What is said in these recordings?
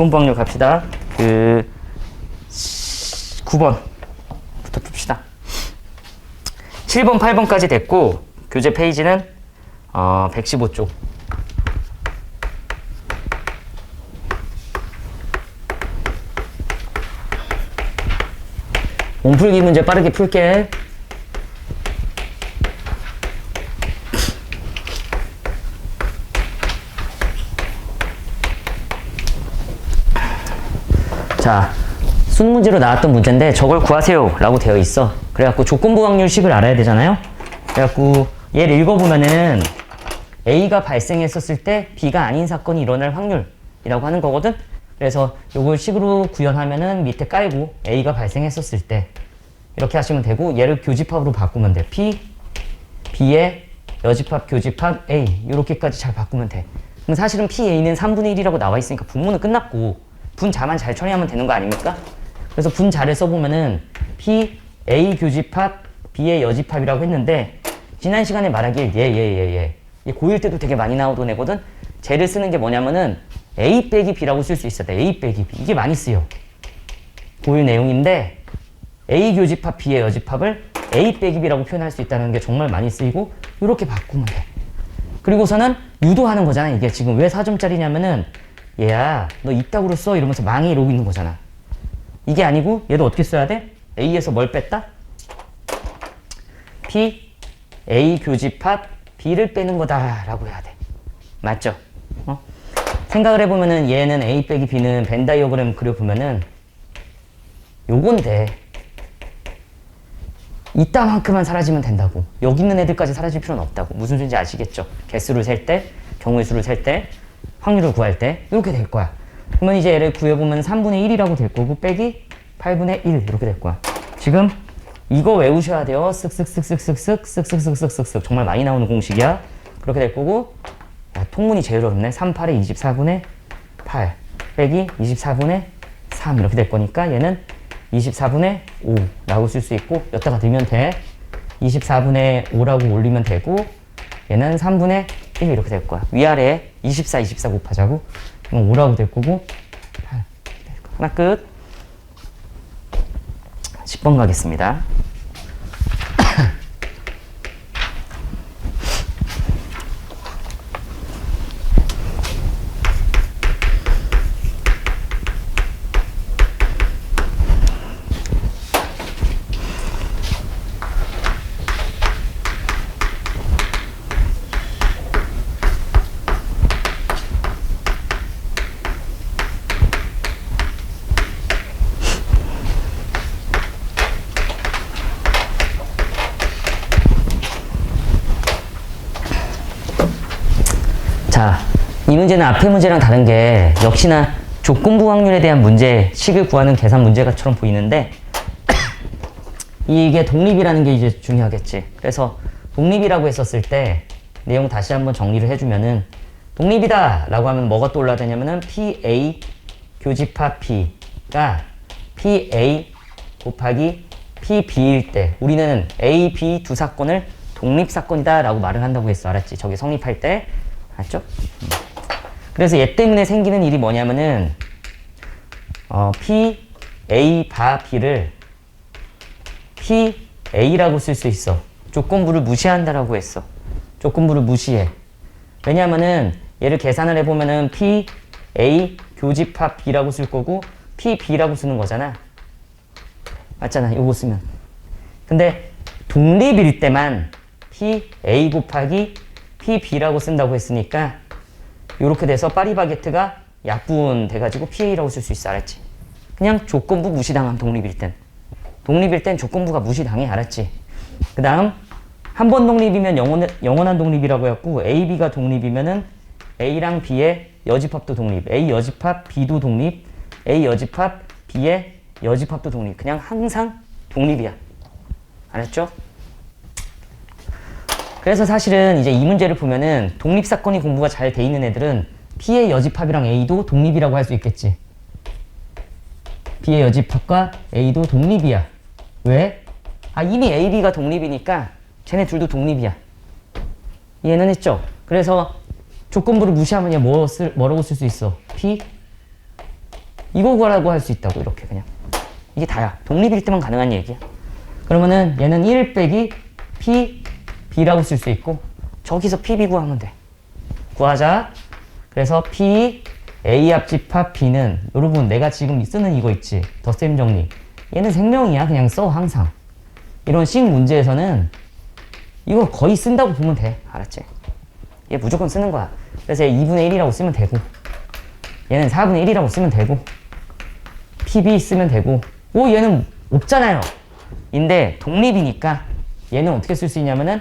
조건부 확률 갑시다. 9번부터 풉시다. 7번, 8번까지 됐고 교재 페이지는 115쪽. 몸풀기 문제 빠르게 풀게. 자, 순문제로 나왔던 문제인데 저걸 구하세요 라고 되어 있어. 그래갖고 조건부 확률식을 알아야 되잖아요. 그래갖고 얘를 읽어보면은 A가 발생했었을 때 B가 아닌 사건이 일어날 확률이라고 하는 거거든. 그래서 요걸 식으로 구현하면은 밑에 깔고 A가 발생했었을 때 이렇게 하시면 되고, 얘를 교집합으로 바꾸면 돼. P, B의 여집합, 교집합, A 이렇게까지 잘 바꾸면 돼. 그럼 사실은 PA는 3분의 1이라고 나와 있으니까 분모는 끝났고 분자만 잘 처리하면 되는 거 아닙니까? 그래서 분자를 써보면은 P, A 교집합, B의 여집합이라고 했는데 지난 시간에 말하길 얘 고1 때도 되게 많이 나오던 애거든. 쟤를 쓰는 게 뭐냐면은 A 빼기 B라고 쓸 수 있어. A 빼기 B. 이게 많이 쓰여. 고1 내용인데 A 교집합 B의 여집합을 A 빼기 B라고 표현할 수 있다는 게 정말 많이 쓰이고 이렇게 바꾸면 돼. 그리고서는 유도하는 거잖아. 이게 지금 왜 4점짜리냐면은 얘야 너 이따구로 써 이러면서 망에 이러고 있는 거잖아. 이게 아니고 얘도 어떻게 써야 돼? A에서 뭘 뺐다? P, A 교집합 B를 빼는 거다 라고 해야 돼. 맞죠? 생각을 해보면은 얘는 A 빼기 B는 벤 다이어그램 그려보면은 요건데 이따만큼만 사라지면 된다고. 여기 있는 애들까지 사라질 필요는 없다고. 무슨 소리인지 아시겠죠? 개수를 셀 때, 경우의 수를 셀 때, 확률을 구할 때 이렇게 될 거야. 그러면 이제 얘를 구해보면 3분의 1이라고 될 거고 빼기 8분의 1 이렇게 될 거야. 지금 이거 외우셔야 돼요. 쓱쓱쓱쓱쓱쓱쓱쓱쓱쓱쓱 정말 많이 나오는 공식이야. 그렇게 될 거고, 야, 통문이 제일 어렵네. 38에 24분의 8 빼기 24분의 3 이렇게 될 거니까 얘는 24분의 5라고 쓸 수 있고 여기다가 넣으면 돼. 24분의 5라고 올리면 되고 얘는 3분의 1 이렇게 될 거야. 위아래에 24, 24 곱하자고. 그럼 5라고 될 거고 8 될 거야. 하나 끝. 10번 가겠습니다. 자, 이 문제는 앞의 문제랑 다른 게 역시나 조건부 확률에 대한 문제, 식을 구하는 계산 문제가처럼 보이는데 이게 독립이라는 게 이제 중요하겠지. 그래서 독립이라고 했었을 때 내용 다시 한번 정리를 해주면은 독립이다 라고 하면 뭐가 떠올라야 되냐면은 PA 교집합 P가 PA 곱하기 PB일 때 우리는 A, B 두 사건을 독립사건이다 라고 말을 한다고 했어. 알았지? 저게 성립할 때. 알았죠? 그래서 얘 때문에 생기는 일이 뭐냐면은 P, A, 바, B를 P, A라고 쓸 수 있어. 조건부를 무시한다라고 했어. 조건부를 무시해. 왜냐면은 얘를 계산을 해보면은 P, A, 교집합 B라고 쓸 거고 P, B라고 쓰는 거잖아. 맞잖아. 요거 쓰면. 근데 독립일 때만 P, A 곱하기 P, B라고 쓴다고 했으니까 요렇게 돼서 파리바게트가 약분 돼가지고 PA라고 쓸 수 있어. 알았지? 그냥 조건부 무시당한 독립일 땐. 독립일 땐 조건부가 무시당해. 알았지? 그 다음 한 번 독립이면 영원한 독립이라고 했고 A, B가 독립이면은 A랑 B의 여집합도 독립, A 여집합 B도 독립, A 여집합 B의 여집합도 독립. 그냥 항상 독립이야. 알았죠? 그래서 사실은 이제 이 문제를 보면은 독립사건이 공부가 잘 돼 있는 애들은 B의 여집합이랑 A도 독립이라고 할 수 있겠지. B의 여집합과 A도 독립이야. 왜? 이미 A, B가 독립이니까 쟤네 둘도 독립이야. 이해는 했죠? 그래서 조건부를 무시하면 얘 뭐라고 쓸 수 있어? P, 이거라고 할 수 있다고. 이렇게 그냥 이게 다야. 독립일 때만 가능한 얘기야. 그러면은 얘는 1 빼기 P, B라고 쓸 수 있고 저기서 P, B 구하면 돼. 구하자. 그래서 P, A 합집합 B는 여러분 내가 지금 쓰는 이거 있지. 덧셈 정리. 얘는 생명이야. 그냥 써 항상. 이런 식 문제에서는 이거 거의 쓴다고 보면 돼. 알았지? 얘 무조건 쓰는 거야. 그래서 얘 2분의 1이라고 쓰면 되고 얘는 4분의 1이라고 쓰면 되고 PB 쓰면 되고 오 얘는 없잖아요. 인데 독립이니까 얘는 어떻게 쓸 수 있냐면은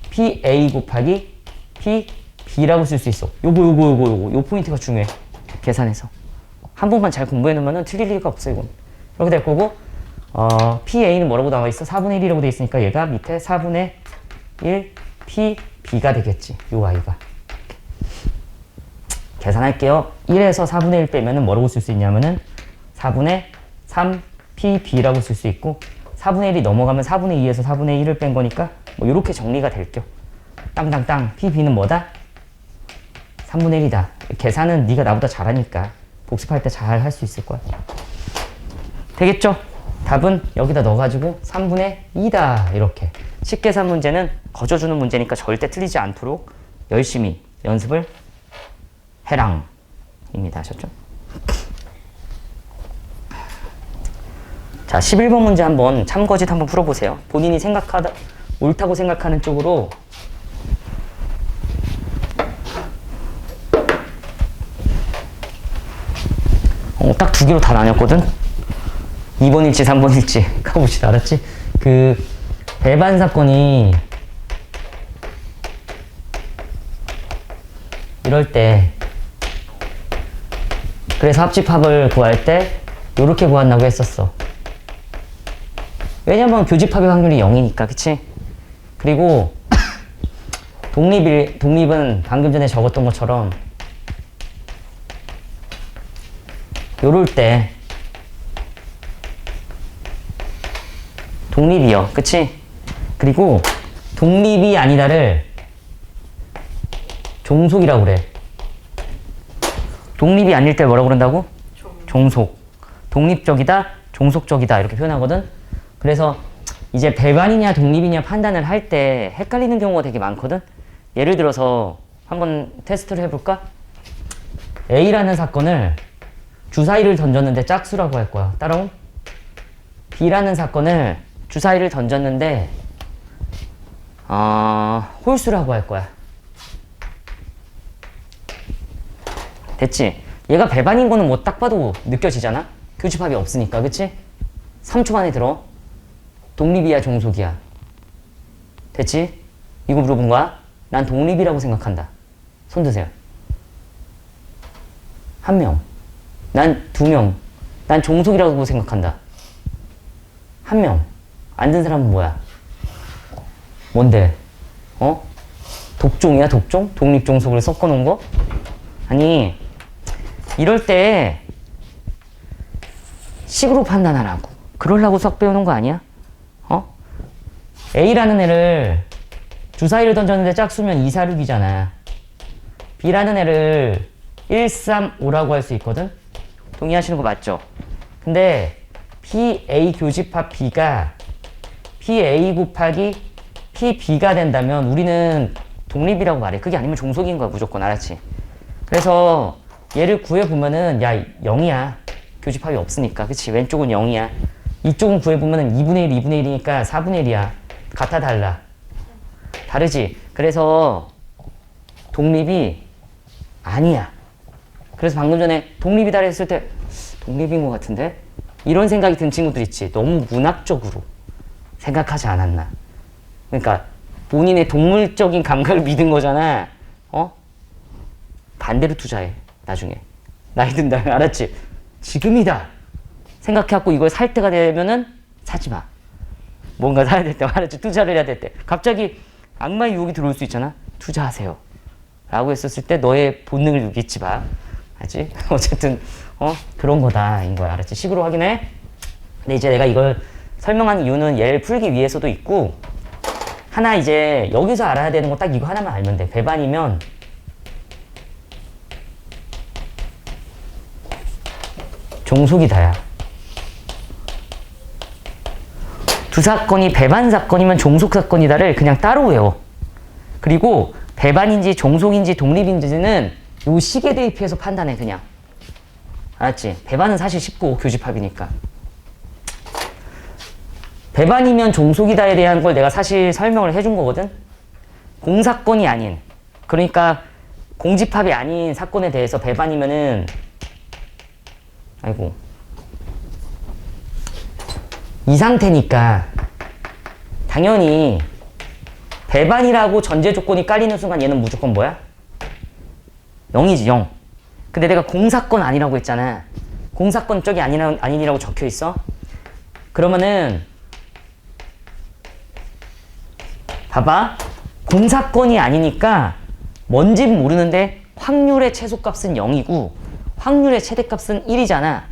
PA 곱하기 PB라고 쓸 수 있어. 요거 포인트가 중요해. 계산해서 한 번만 잘 공부해 놓으면은 틀릴 리가 없어. 이건 이렇게 될 거고 PA는 뭐라고 나와 있어? 4분의 1이라고 돼 있으니까 얘가 밑에 4분의 1 PB가 되겠지. 요 아이가. 계산할게요. 1에서 4분의 1 빼면은 뭐라고 쓸 수 있냐면은 4분의 3 PB라고 쓸 수 있고 4분의 1이 넘어가면 4분의 2에서 4분의 1을 뺀 거니까 뭐 요렇게 정리가 될 겸 땅땅땅 PB는 뭐다? 3분의 1이다. 계산은 네가 나보다 잘하니까 복습할 때 잘 할 수 있을 거야. 되겠죠? 답은 여기다 넣어가지고 3분의 2다. 이렇게. 식계산 문제는 거저주는 문제니까 절대 틀리지 않도록 열심히 연습을 해랑입니다. 아셨죠? 자, 11번 문제 한번 참거짓 한번 풀어보세요. 본인이 옳다고 생각하는 쪽으로 딱 두 개로 다 나눴거든? 2번일지 3번일지 가봅시다. 알았지? 그 배반 사건이 이럴 때 그래서 합집합을 구할 때 요렇게 구한다고 했었어. 왜냐면 교집합의 확률이 0이니까. 그치? 그리고 독립은 방금 전에 적었던 것처럼 요럴 때 독립이요. 그치? 그리고 독립이 아니다를 종속이라고 그래. 독립이 아닐 때 뭐라고 그런다고? 종속. 독립적이다, 종속적이다 이렇게 표현하거든. 그래서 이제 배반이냐 독립이냐 판단을 할 때 헷갈리는 경우가 되게 많거든. 예를 들어서 한번 테스트를 해볼까? A라는 사건을 주사위를 던졌는데 짝수라고 할 거야. 따라온? B라는 사건을 주사위를 던졌는데 홀수라고 할 거야. 됐지? 얘가 배반인 거는 뭐 딱 봐도 느껴지잖아? 교집합이 없으니까. 그치? 3초 만에 들어. 독립이야 종속이야? 됐지? 이거 물어본 거야? 난 독립이라고 생각한다. 손 드세요. 1명. 난 2명. 난 종속이라고 생각한다. 1명. 안 든 사람은 뭐야? 뭔데? 독종이야 독종? 독립종속을 섞어 놓은 거? 아니 이럴 때 식으로 판단하라고. 그러려고 수학 배우는 거 아니야? A라는 애를 주사위를 던졌는데 짝수면 2, 4, 6이잖아. B라는 애를 1, 3, 5라고 할 수 있거든? 동의하시는 거 맞죠? 근데 PA 교집합 B가 PA 곱하기 PB가 된다면 우리는 독립이라고 말해. 그게 아니면 종속인 거야 무조건. 알았지? 그래서 얘를 구해보면은 야 0이야. 교집합이 없으니까. 그치? 왼쪽은 0이야. 이쪽은 구해보면은 2분의 1, 2분의 1이니까 4분의 1이야. 같아 달라? 다르지? 그래서 독립이 아니야. 그래서 방금 전에 독립이다 했을 때 독립인 것 같은데? 이런 생각이 든 친구들 있지. 너무 문학적으로 생각하지 않았나. 그러니까 본인의 동물적인 감각을 믿은 거잖아. 반대로 투자해. 나중에. 나이 든 다음에. 알았지? 지금이다. 생각해갖고 이걸 살 때가 되면은 사지 마. 뭔가 사야 될 때, 알았지? 투자를 해야 될 때. 갑자기 악마의 유혹이 들어올 수 있잖아. 투자하세요. 라고 했었을 때 너의 본능을 믿지 마. 알지? 어쨌든 그런 거다. 인 거야. 알았지? 식으로 확인해. 근데 이제 내가 이걸 설명한 이유는 얘를 풀기 위해서도 있고 하나 이제 여기서 알아야 되는 거 딱 이거 하나만 알면 돼. 배반이면 종속이다야. 두 사건이 배반 사건이면 종속 사건이다를 그냥 따로 외워. 그리고 배반인지 종속인지 독립인지는 요 식에 대입해서 판단해 그냥. 알았지? 배반은 사실 쉽고 교집합이니까. 배반이면 종속이다에 대한 걸 내가 사실 설명을 해준 거거든. 공사건이 아닌, 그러니까 공집합이 아닌 사건에 대해서 배반이면은, 아이고, 이 상태니까 당연히 배반이라고 전제 조건이 깔리는 순간 얘는 무조건 뭐야? 0이지, 0. 근데 내가 공사건 아니라고 했잖아. 공사건 쪽이 아니라고 적혀 있어. 그러면은 봐봐. 공사건이 아니니까 뭔진 모르는데 확률의 최소값은 0이고 확률의 최대값은 1이잖아.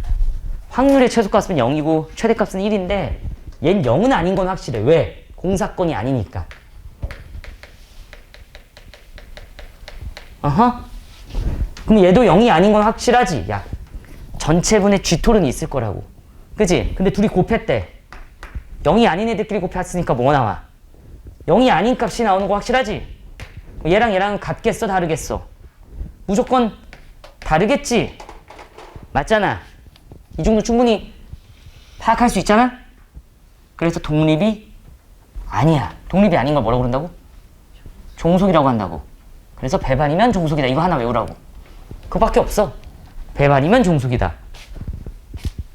확률의 최소값은 0이고 최대값은 1인데 얘는 0은 아닌 건 확실해. 왜? 공사건이 아니니까. 어허. 그럼 얘도 0이 아닌 건 확실하지. 야, 전체분의 G톨은 있을 거라고. 그지? 근데 둘이 곱했대. 0이 아닌 애들끼리 곱했으니까 뭐가 나와? 0이 아닌 값이 나오는 거 확실하지? 얘랑 얘랑 같겠어? 다르겠어? 무조건 다르겠지? 맞잖아. 이 정도 충분히 파악할 수 있잖아? 그래서 독립이 아니야. 독립이 아닌 걸 뭐라고 그런다고? 종속이라고 한다고. 그래서 배반이면 종속이다. 이거 하나 외우라고. 그거밖에 없어. 배반이면 종속이다.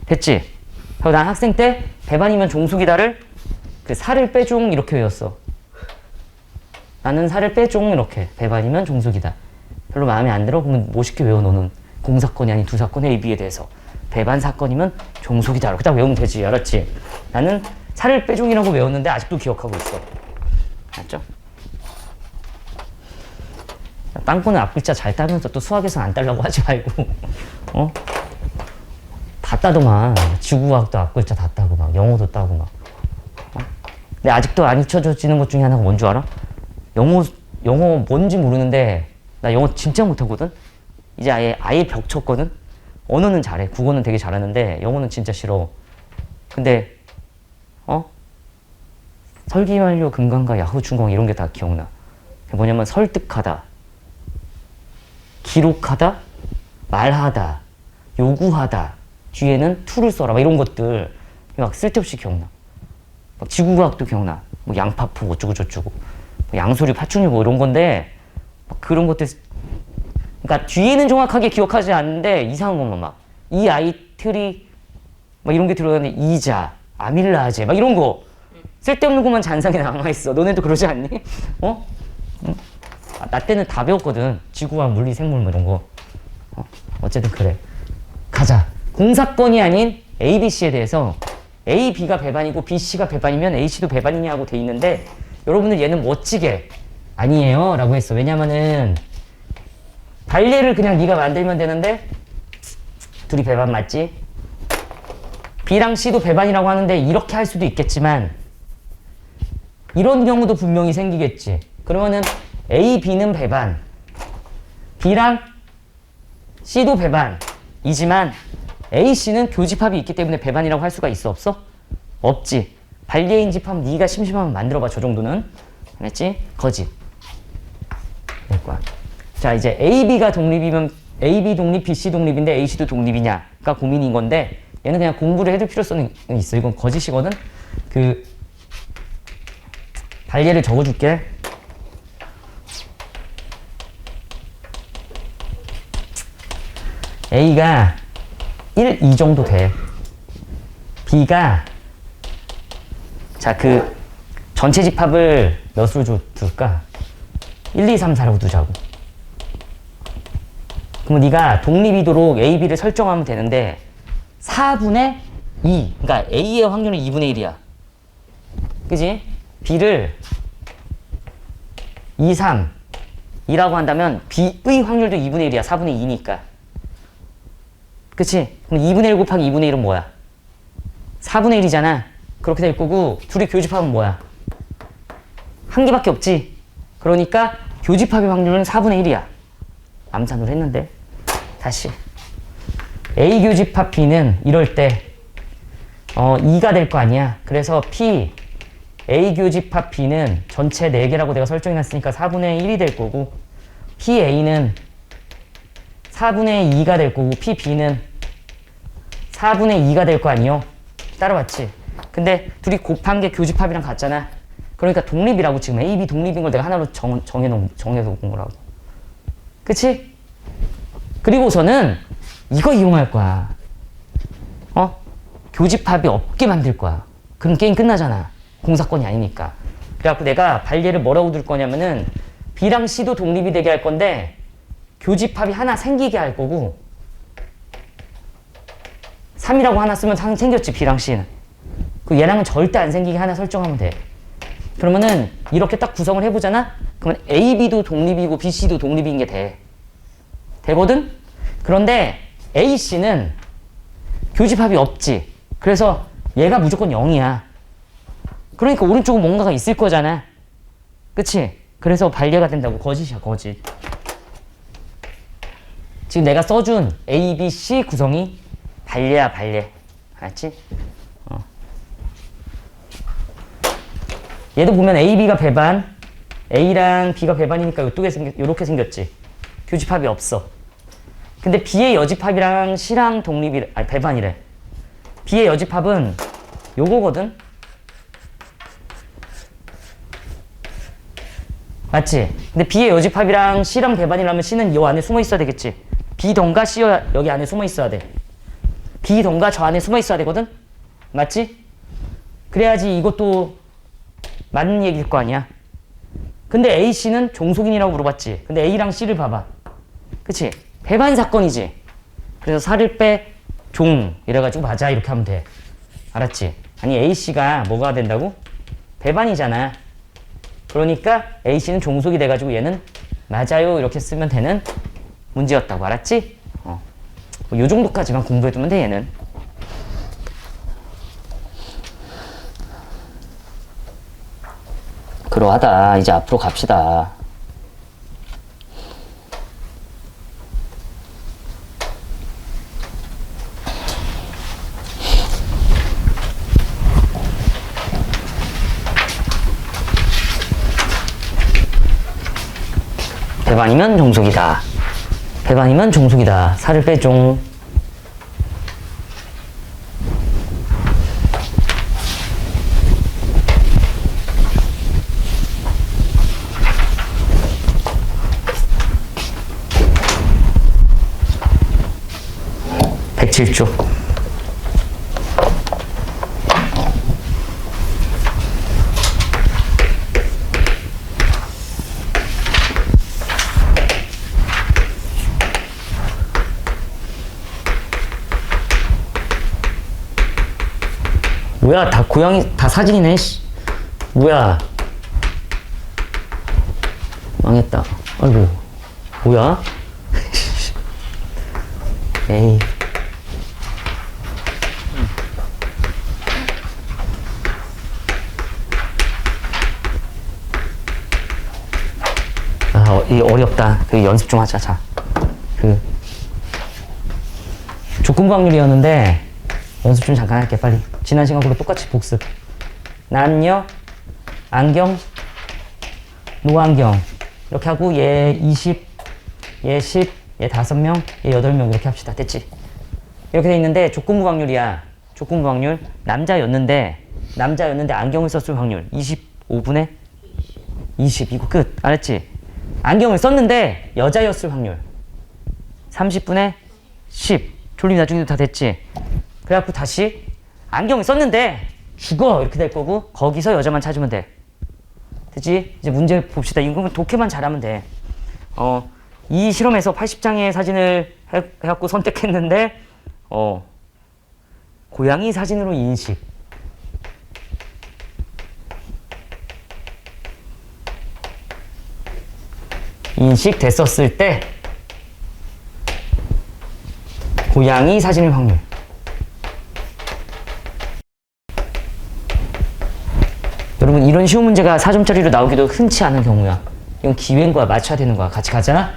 됐지? 그리고 난 학생 때 배반이면 종속이다를 그 살을 빼종 이렇게 외웠어. 나는 살을 빼종 이렇게. 배반이면 종속이다. 별로 마음에 안 들어? 그러면 뭐 쉽게 외워 너는. 공사건이 아닌 두 사건 A, B에 대해서. 배반 사건이면 종속이다. 이렇게 딱 외우면 되지. 알았지? 나는 살을 빼종이라고 외웠는데 아직도 기억하고 있어. 알았죠? 빵꾸는 앞글자 잘 따면서 또 수학에서 안 따려고 하지 말고. 어? 다 따더만. 지구과학도 앞글자 다 따고 막 영어도 따고 막. 어? 근데 아직도 안 잊혀지는 것 중에 하나가 뭔 줄 알아? 영어 뭔지 모르는데 나 영어 진짜 못하거든? 이제 아예 벽 쳤거든? 언어는 잘해. 국어는 되게 잘하는데 영어는 진짜 싫어. 근데 설기완료, 금강가, 야후, 중공 이런 게 다 기억나. 뭐냐면 설득하다, 기록하다, 말하다, 요구하다, 뒤에는 to를 써라. 막 이런 것들 막 쓸데없이 기억나. 막 지구과학도 기억나. 뭐 양파포 어쩌고 저쩌고, 뭐 양소리, 파충류 뭐 이런 건데 막 그런 것들. 그러니까 뒤에는 정확하게 기억하지 않는데 이상한 것만 막 이 아이틀이 막 이런 게 들어가는데 이자, 아밀라제 막 이런 거 쓸데없는 것만 잔상에 남아있어. 너네도 그러지 않니? 어? 나 때는 다 배웠거든. 지구과학, 물리, 생물 뭐 이런 거. 어쨌든 그래. 가자. 공사건이 아닌 A, B, C에 대해서 A, B가 배반이고 B, C가 배반이면 A, C도 배반이냐 하고 돼 있는데 여러분들 얘는 멋지게 아니에요 라고 했어. 왜냐면은 발레를 그냥 네가 만들면 되는데 둘이 배반 맞지? B랑 C도 배반이라고 하는데 이렇게 할 수도 있겠지만 이런 경우도 분명히 생기겠지. 그러면은 A, B는 배반, B랑 C도 배반이지만 A, C는 교집합이 있기 때문에 배반이라고 할 수가 있어? 없어? 없지. 발리인집합 네가 심심하면 만들어봐. 저 정도는. 알았지? 거짓. 될 거야. 자, 이제 A, B가 독립이면 A, B 독립, B, C 독립인데 A, C도 독립이냐가 고민인 건데 얘는 그냥 공부를 해둘 필요성이 있어. 이건 거짓이거든. 그 발예를 적어줄게. A가 1, 2 정도 돼. B가 자, 그 전체 집합을 몇으로 둘까? 1, 2, 3, 4라고 두자고. 그럼 네가 독립이도록 A, B를 설정하면 되는데 4분의 2, 그러니까 A의 확률은 2분의 1이야. 그지? B를 2, 3, 2라고 한다면 B의 확률도 2분의 1이야. 4분의 2니까. 그치? 그럼 2분의 1 곱하기 2분의 1은 뭐야? 4분의 1이잖아. 그렇게 될 거고 둘이 교집합은 뭐야? 한 개밖에 없지. 그러니까 교집합의 확률은 4분의 1이야. 암산을 했는데 다시 A 교집합 B는 이럴 때 2가 될 거 아니야. 그래서 P A 교집합 B는 전체 4개라고 내가 설정해놨으니까 4분의 1이 될 거고, PA는 4분의 2가 될 거고, PB는 4분의 2가 될 거 아니요? 따라왔지? 근데 둘이 곱한 게 교집합이랑 같잖아. 그러니까 독립이라고. 지금 A, B 독립인 걸 내가 하나로 정해놓은 거라고. 그치? 그리고서는 이거 이용할 거야. 교집합이 없게 만들 거야. 그럼 게임 끝나잖아. 공사건이 아니니까. 그래갖고 내가 발예를 뭐라고 둘 거냐면은 B랑 C도 독립이 되게 할 건데 교집합이 하나 생기게 할 거고, 3이라고 하나 쓰면 생겼지, B랑 C는. 그 얘랑은 절대 안 생기게 하나 설정하면 돼. 그러면은 이렇게 딱 구성을 해보잖아? 그러면 A, B도 독립이고 B, C도 독립인 게 돼. 되거든? 그런데 A, C는 교집합이 없지. 그래서 얘가 무조건 0이야. 그러니까 오른쪽은 뭔가가 있을 거잖아. 그치? 그래서 발예가 된다고. 거짓이야, 거짓. 지금 내가 써준 A, B, C 구성이 발예야, 발예. 알았지? 얘도 보면 A, B가 배반, A랑 B가 배반이니까 요렇게 생겼지. 교집합이 없어. 근데 B의 여집합이랑 C랑 배반이래. B의 여집합은 요거거든? 맞지? 근데 B의 여집합이랑 C랑 배반이라면 C는 이 안에 숨어 있어야 되겠지. B던가 C 여기 안에 숨어 있어야 돼. B던가 저 안에 숨어 있어야 되거든? 맞지? 그래야지 이것도 맞는 얘기일 거 아니야. 근데 A, C는 종속인이라고 물어봤지. 근데 A랑 C를 봐봐. 그치? 배반 사건이지. 그래서 4를 빼 종 이래가지고 맞아 이렇게 하면 돼. 알았지? 아니 A, C가 뭐가 된다고? 배반이잖아. 그러니까 A, C는 종속이 돼가지고 얘는 맞아요 이렇게 쓰면 되는 문제였다고. 알았지? 요 정도까지만 공부해두면 돼 얘는. 그러하다. 이제 앞으로 갑시다. 배반이면 종속이다. 배반이면 종속이다. 4를 빼종. 조 뭐야, 다 고양이, 다 사진이네, 씨. 뭐야. 망했다. 아이고. 뭐야? 에이. 이 어렵다. 연습 좀 하자. 자, 조건부 확률이었는데 연습 좀 잠깐 할게. 빨리. 지난 시간으로 똑같이 복습. 난요, 안경, 노안경 이렇게 하고 얘 20, 얘 10, 얘 5명, 얘 8명 이렇게 합시다. 됐지? 이렇게 돼 있는데 조건부 확률이야. 조건부 확률. 남자였는데 안경을 썼을 확률 25분의 20. 이거 끝. 알았지? 안경을 썼는데 여자였을 확률 30분의 10. 졸림 나중에도 다 됐지? 그래갖고 다시 안경을 썼는데 죽어 이렇게 될 거고 거기서 여자만 찾으면 돼. 됐지? 이제 문제 봅시다. 이거는 독해만 잘하면 돼. 이 실험에서 80장의 사진을 해갖고 선택했는데 고양이 사진으로 인식. 인식됐었을 때 고양이 사진의 확률. 여러분 이런 쉬운 문제가 4점짜리로 나오기도 흔치 않은 경우야. 이건 기회인 거야. 맞춰야 되는 거야. 같이 가자.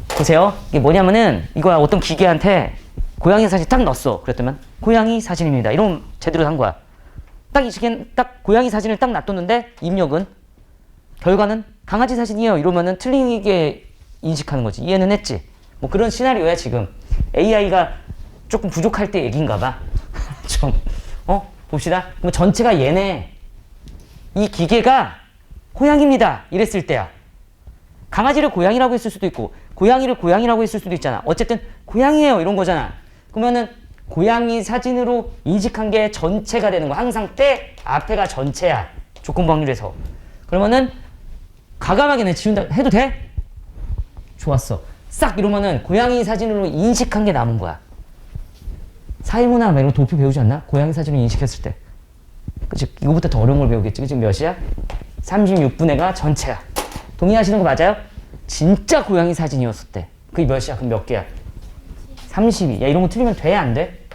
보세요. 이게 뭐냐면은 이거야. 어떤 기계한테 고양이 사진 딱 넣었어. 그랬더만 고양이 사진입니다. 이러면 제대로 한 거야. 딱 이 시간 딱 고양이 사진을 딱 놔뒀는데 입력은 결과는 강아지 사진이에요. 이러면은 틀리게 인식하는 거지. 이해는 했지? 뭐 그런 시나리오야 지금. AI가 조금 부족할 때 얘기인가 봐. 좀 봅시다. 뭐 전체가 얘네. 이 기계가 고양이입니다. 이랬을 때야. 강아지를 고양이라고 했을 수도 있고 고양이를 고양이라고 했을 수도 있잖아. 어쨌든 고양이에요. 이런 거잖아. 그러면은 고양이 사진으로 인식한 게 전체가 되는 거야. 항상 때 앞에가 전체야. 조건부 확률에서. 그러면은 과감하게 내 지운다 해도 돼? 좋았어. 싹 이러면은 고양이 사진으로 인식한 게 남은 거야. 사회문화 이런 도표 배우지 않나? 고양이 사진을 인식했을 때. 그치? 이거부터 더 어려운 걸 배우겠지. 지금 몇이야? 36분의 가 전체야. 동의하시는 거 맞아요? 진짜 고양이 사진이었을 때. 그게 몇이야? 그럼 몇 개야? 32. 야, 이런 거 틀리면 돼? 안 돼?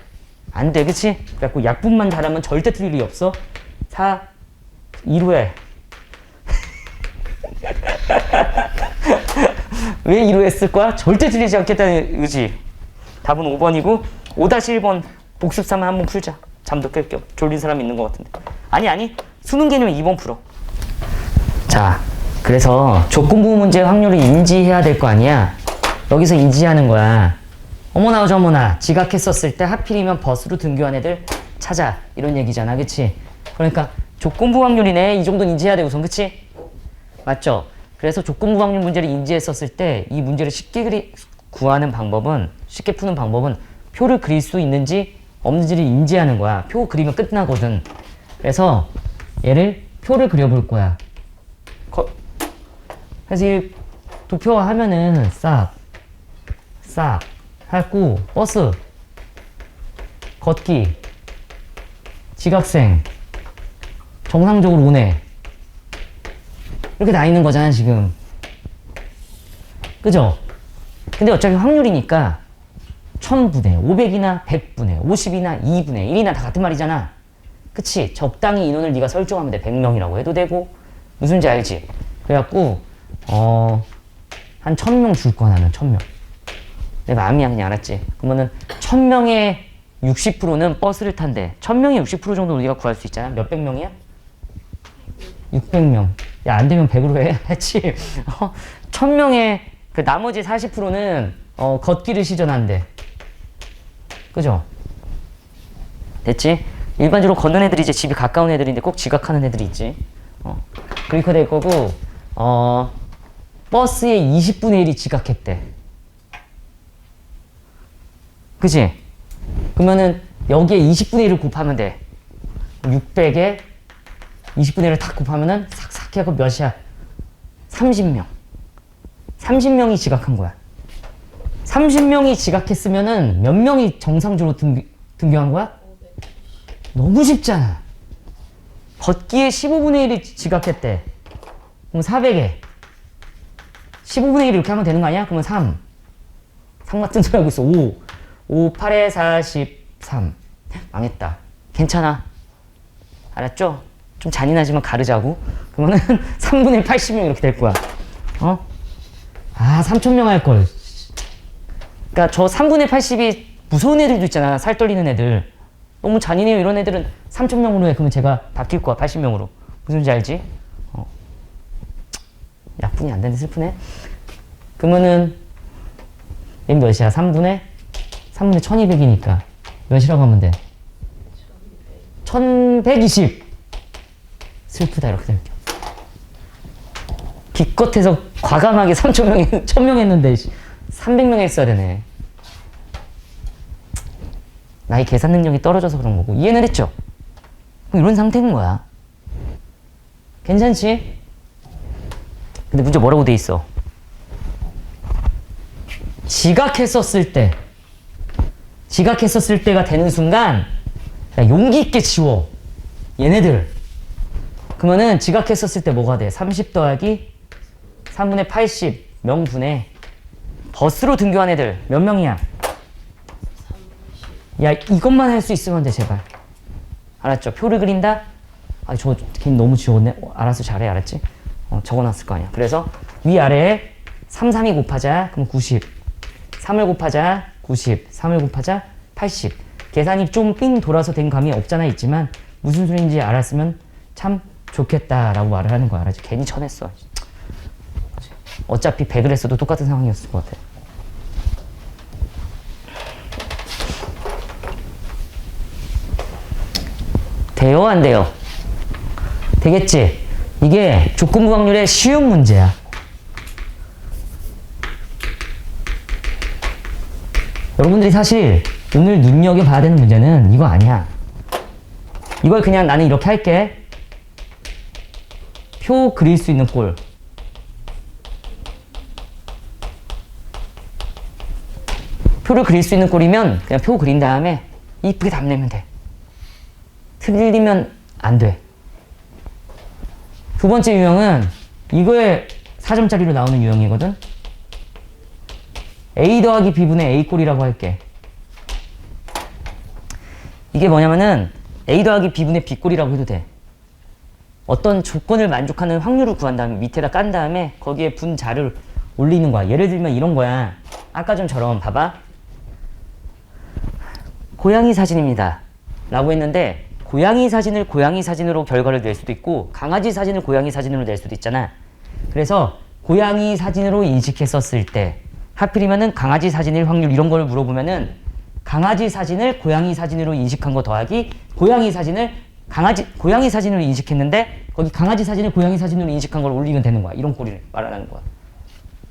안 돼, 그치? 그래갖고 약분만 잘하면 절대 틀릴 일이 없어. 4, 2로 해. 왜 2로 했을 거야? 절대 틀리지 않겠다는 의지. 답은 5번이고 5-1번 복습3 한번 풀자. 잠도 깰 겸. 졸린 사람 있는 것 같은데. 아니 수능 개념 2번 풀어. 자, 그래서 조건부 문제 확률을 인지해야 될 거 아니야. 여기서 인지하는 거야. 어머나 어머나 지각했었을 때 하필이면 버스로 등교한 애들 찾아. 이런 얘기잖아. 그치? 그러니까 조건부 확률이네. 이 정도는 인지해야 돼 우선. 그치? 맞죠? 그래서 조건부 확률 문제를 인지했었을 때 이 문제를 쉽게 구하는 방법은, 쉽게 푸는 방법은 표를 그릴 수 있는지 없는지를 인지하는 거야. 표 그리면 끝나거든. 그래서 얘를 표를 그려볼 거야. 그래서 이 도표화 하면은 싹 하고 버스, 걷기, 지각생, 정상적으로 오네. 이렇게 나 있는 거잖아 지금. 그죠? 근데 어차피 확률이니까 1000분의 500이나 100분의 50이나 2분의 1이나 다 같은 말이잖아. 그치? 적당히 인원을 네가 설정하면 돼. 100명이라고 해도 되고. 무슨지 알지? 그래갖고 한 1000명 줄 거야. 나는 1000명. 내 마음이야. 그냥. 알았지? 그러면은 1000명의 60%는 버스를 탄대. 1000명의 60% 정도 우리가 구할 수 있잖아. 몇백 명이야? 600명. 야, 안 되면 100으로 해. 했지? 1000명의 그 나머지 40%는 걷기를 시전한대. 그죠? 됐지? 일반적으로 걷는 애들이 이제 집이 가까운 애들인데 꼭 지각하는 애들이 있지. 그렇게 될 거고, 버스의 20분의 1이 지각했대. 그치? 그러면은 여기에 20분의 1을 곱하면 돼. 600에 20분의 1을 딱 곱하면은 싹싹 해갖고 몇이야? 30명. 30명이 지각한 거야. 30명이 지각했으면은 몇 명이 정상적으로 등교한 거야? 너무 쉽잖아. 걷기에 15분의 1이 지각했대. 그럼 400에 15분의 1 이렇게 하면 되는 거 아니야? 그러면 3 같은 소리 하고 있어. 5 8에 43. 망했다. 괜찮아. 알았죠? 좀 잔인하지만 가르자고. 그러면은 3분의 80명 이렇게 될 거야. 3000명 할 걸. 그러니까 저 3분의 80이 무서운 애들도 있잖아. 살 떨리는 애들. 너무 잔인해요. 이런 애들은 3000명으로 해. 그러면 제가 바뀔 거야. 80명으로. 무슨지 알지? 약분이 안 되는데 슬프네. 그러면은 얘 몇이야? 3분의 1200이니까 몇이라고 하면 돼? 1120. 슬프다. 이렇게 될게. 기껏해서 과감하게 1000명 했는데 300명 했어야 되네. 나의 계산 능력이 떨어져서 그런 거고. 이해는 했죠? 이런 상태인 거야. 괜찮지? 근데 문제 뭐라고 돼 있어? 지각했었을 때가 되는 순간 야, 용기 있게 지워. 얘네들. 그러면은 지각했었을 때 뭐가 돼? 30 더하기 3분의 80 명분의 버스로 등교한 애들 몇 명이야? 야, 이것만 할 수 있으면 돼, 제발. 알았죠? 표를 그린다? 저 걔 너무 지웠네. 알았어, 잘해, 알았지? 적어놨을 거 아니야. 그래서 위아래에 3, 3이 곱하자. 그럼 90. 3을 곱하자. 90. 3을 곱하자. 80. 계산이 좀 삥 돌아서 된 감이 없잖아 있지만 무슨 소리인지 알았으면 참 좋겠다라고 말을 하는 거야. 알았지? 괜히 쳐냈어. 어차피 100을 했어도 똑같은 상황이었을 것 같아. 돼요? 안 돼요? 되겠지? 이게 조건부 확률의 쉬운 문제야. 여러분들이 사실 오늘 눈여겨봐야 되는 문제는 이거 아니야. 이걸 그냥 나는 이렇게 할게. 표 그릴 수 있는 꼴. 표를 그릴 수 있는 꼴이면 그냥 표 그린 다음에 이쁘게 답내면 돼. 틀리면 안 돼. 두 번째 유형은 이거에 4점짜리로 나오는 유형이거든. A 더하기 B분의 A 꼴이라고 할게. 이게 뭐냐면은 A 더하기 B분의 B 꼴이라고 해도 돼. 어떤 조건을 만족하는 확률을 구한 다음에 밑에다 깐 다음에 거기에 분자를 올리는 거야. 예를 들면 이런 거야. 아까 전처럼 봐봐. 고양이 사진입니다 라고 했는데 고양이 사진을 고양이 사진으로 결과를 낼 수도 있고 강아지 사진을 고양이 사진으로 낼 수도 있잖아. 그래서 고양이 사진으로 인식했었을 때 하필이면은 강아지 사진일 확률 이런 걸 물어보면은 강아지 사진을 고양이 사진으로 인식한 거 더하기 고양이 사진을 고양이 사진으로 인식했는데 거기 강아지 사진을 고양이 사진으로 인식한 걸 올리면 되는 거야. 이런 꼴을 말하는 거야.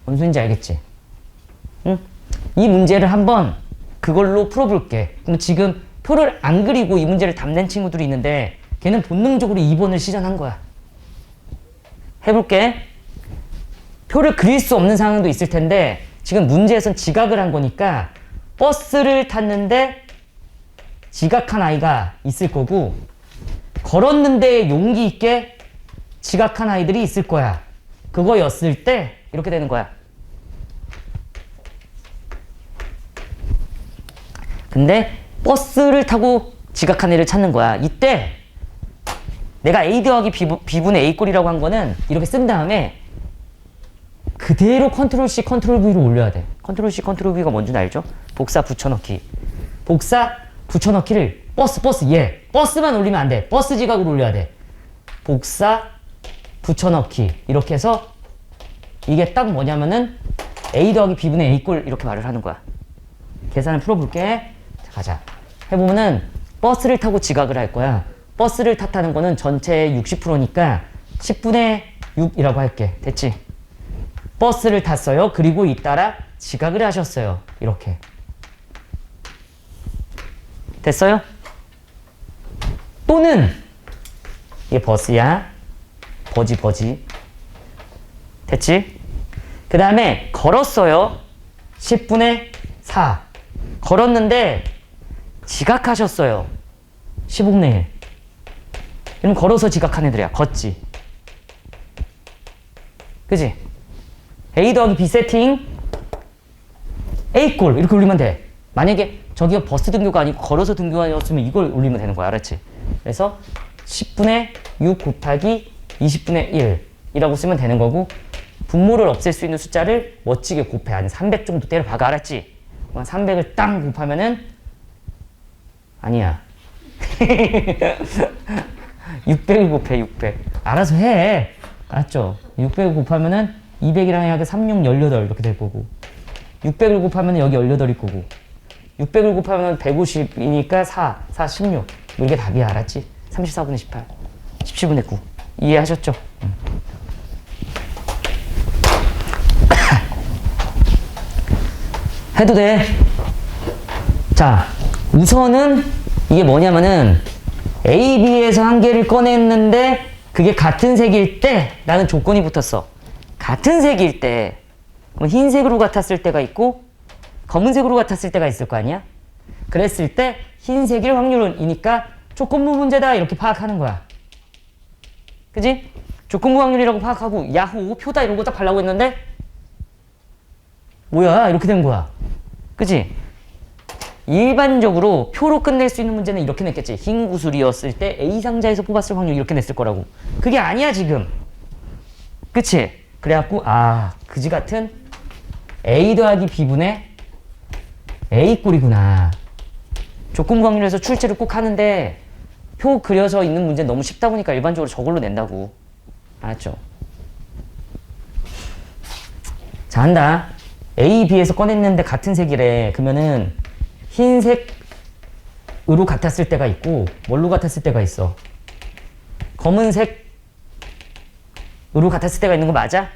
뭔 소린지 알겠지? 응? 이 문제를 한번 그걸로 풀어볼게. 그럼 지금 표를 안 그리고 이 문제를 답낸 친구들이 있는데 걔는 본능적으로 2번을 시전한 거야. 해볼게. 표를 그릴 수 없는 상황도 있을 텐데 지금 문제에선 지각을 한 거니까 버스를 탔는데 지각한 아이가 있을 거고 걸었는데 용기 있게 지각한 아이들이 있을 거야. 그거였을 때 이렇게 되는 거야. 근데 버스를 타고 지각한 애를 찾는 거야. 이때 내가 A 더하기 B분의 A 꼴이라고 한 거는 이렇게 쓴 다음에 그대로 컨트롤 C, 컨트롤 V로 올려야 돼. 컨트롤 C, 컨트롤 V가 뭔지 알죠? 복사, 붙여넣기. 복사, 붙여넣기를 버스만 올리면 안 돼. 버스 지각으로 올려야 돼. 복사, 붙여넣기. 이렇게 해서 이게 딱 뭐냐면은 A 더하기 B분의 A 꼴 이렇게 말을 하는 거야. 계산을 풀어볼게. 자, 가자. 해보면은 버스를 타고 지각을 할 거야. 버스를 탔다는 거는 전체의 60%니까 10분의 6이라고 할게. 됐지? 버스를 탔어요. 그리고 잇따라 지각을 하셨어요. 이렇게. 됐어요? 또는 이게 버스야. 버지. 됐지? 그 다음에 걸었어요. 10분의 4. 걸었는데 지각하셨어요. 15분의 1. 그럼 걸어서 지각한 애들이야. 걷지. 그지? A 더하기 B 세팅 A 꼴 이렇게 올리면 돼. 만약에 저기가 버스 등교가 아니고 걸어서 등교하였으면 이걸 올리면 되는 거야. 알았지? 그래서 10분의 6 곱하기 20분의 1 이라고 쓰면 되는 거고 분모를 없앨 수 있는 숫자를 멋지게 곱해. 한 300 정도 때려 박아. 알았지? 300을 땅 곱하면은 아니야. 600을 곱해. 600. 알아서 해. 알았죠? 600을 곱하면은 200이랑 해야 36, 18 이렇게 될 거고 600을 곱하면 여기 18일 거고 600을 곱하면 150이니까 4, 16 이게 답이야. 알았지? 34분의 18 17분의 9 이해하셨죠? 해도 돼. 자, 우선은 이게 뭐냐면은 A, B에서 한 개를 꺼냈는데 그게 같은 색일 때 나는 조건이 붙었어. 같은 색일 때 그럼 흰색으로 같았을 때가 있고 검은색으로 같았을 때가 있을 거 아니야? 그랬을 때 흰색일 확률이니까 조건부 문제다 이렇게 파악하는 거야. 그지? 조건부 확률이라고 파악하고 야호 표다 이런 거 딱 하려고 했는데 뭐야 이렇게 된 거야. 그지? 일반적으로 표로 끝낼 수 있는 문제는 이렇게 냈겠지. 흰 구슬이었을 때 A 상자에서 뽑았을 확률 이렇게 냈을 거라고. 그게 아니야 지금. 그치? 그래갖고 그지 같은 A 더하기 B분의 A 꼴이구나. 조건부 확률에서 출제를 꼭 하는데 표 그려져 있는 문제 너무 쉽다 보니까 일반적으로 저걸로 낸다고. 알았죠? 자, 한다. A, B에서 꺼냈는데 같은 색이래. 그러면은 흰색으로 같았을 때가 있고 뭘로 같았을 때가 있어? 검은색으로 같았을 때가 있는 거 맞아?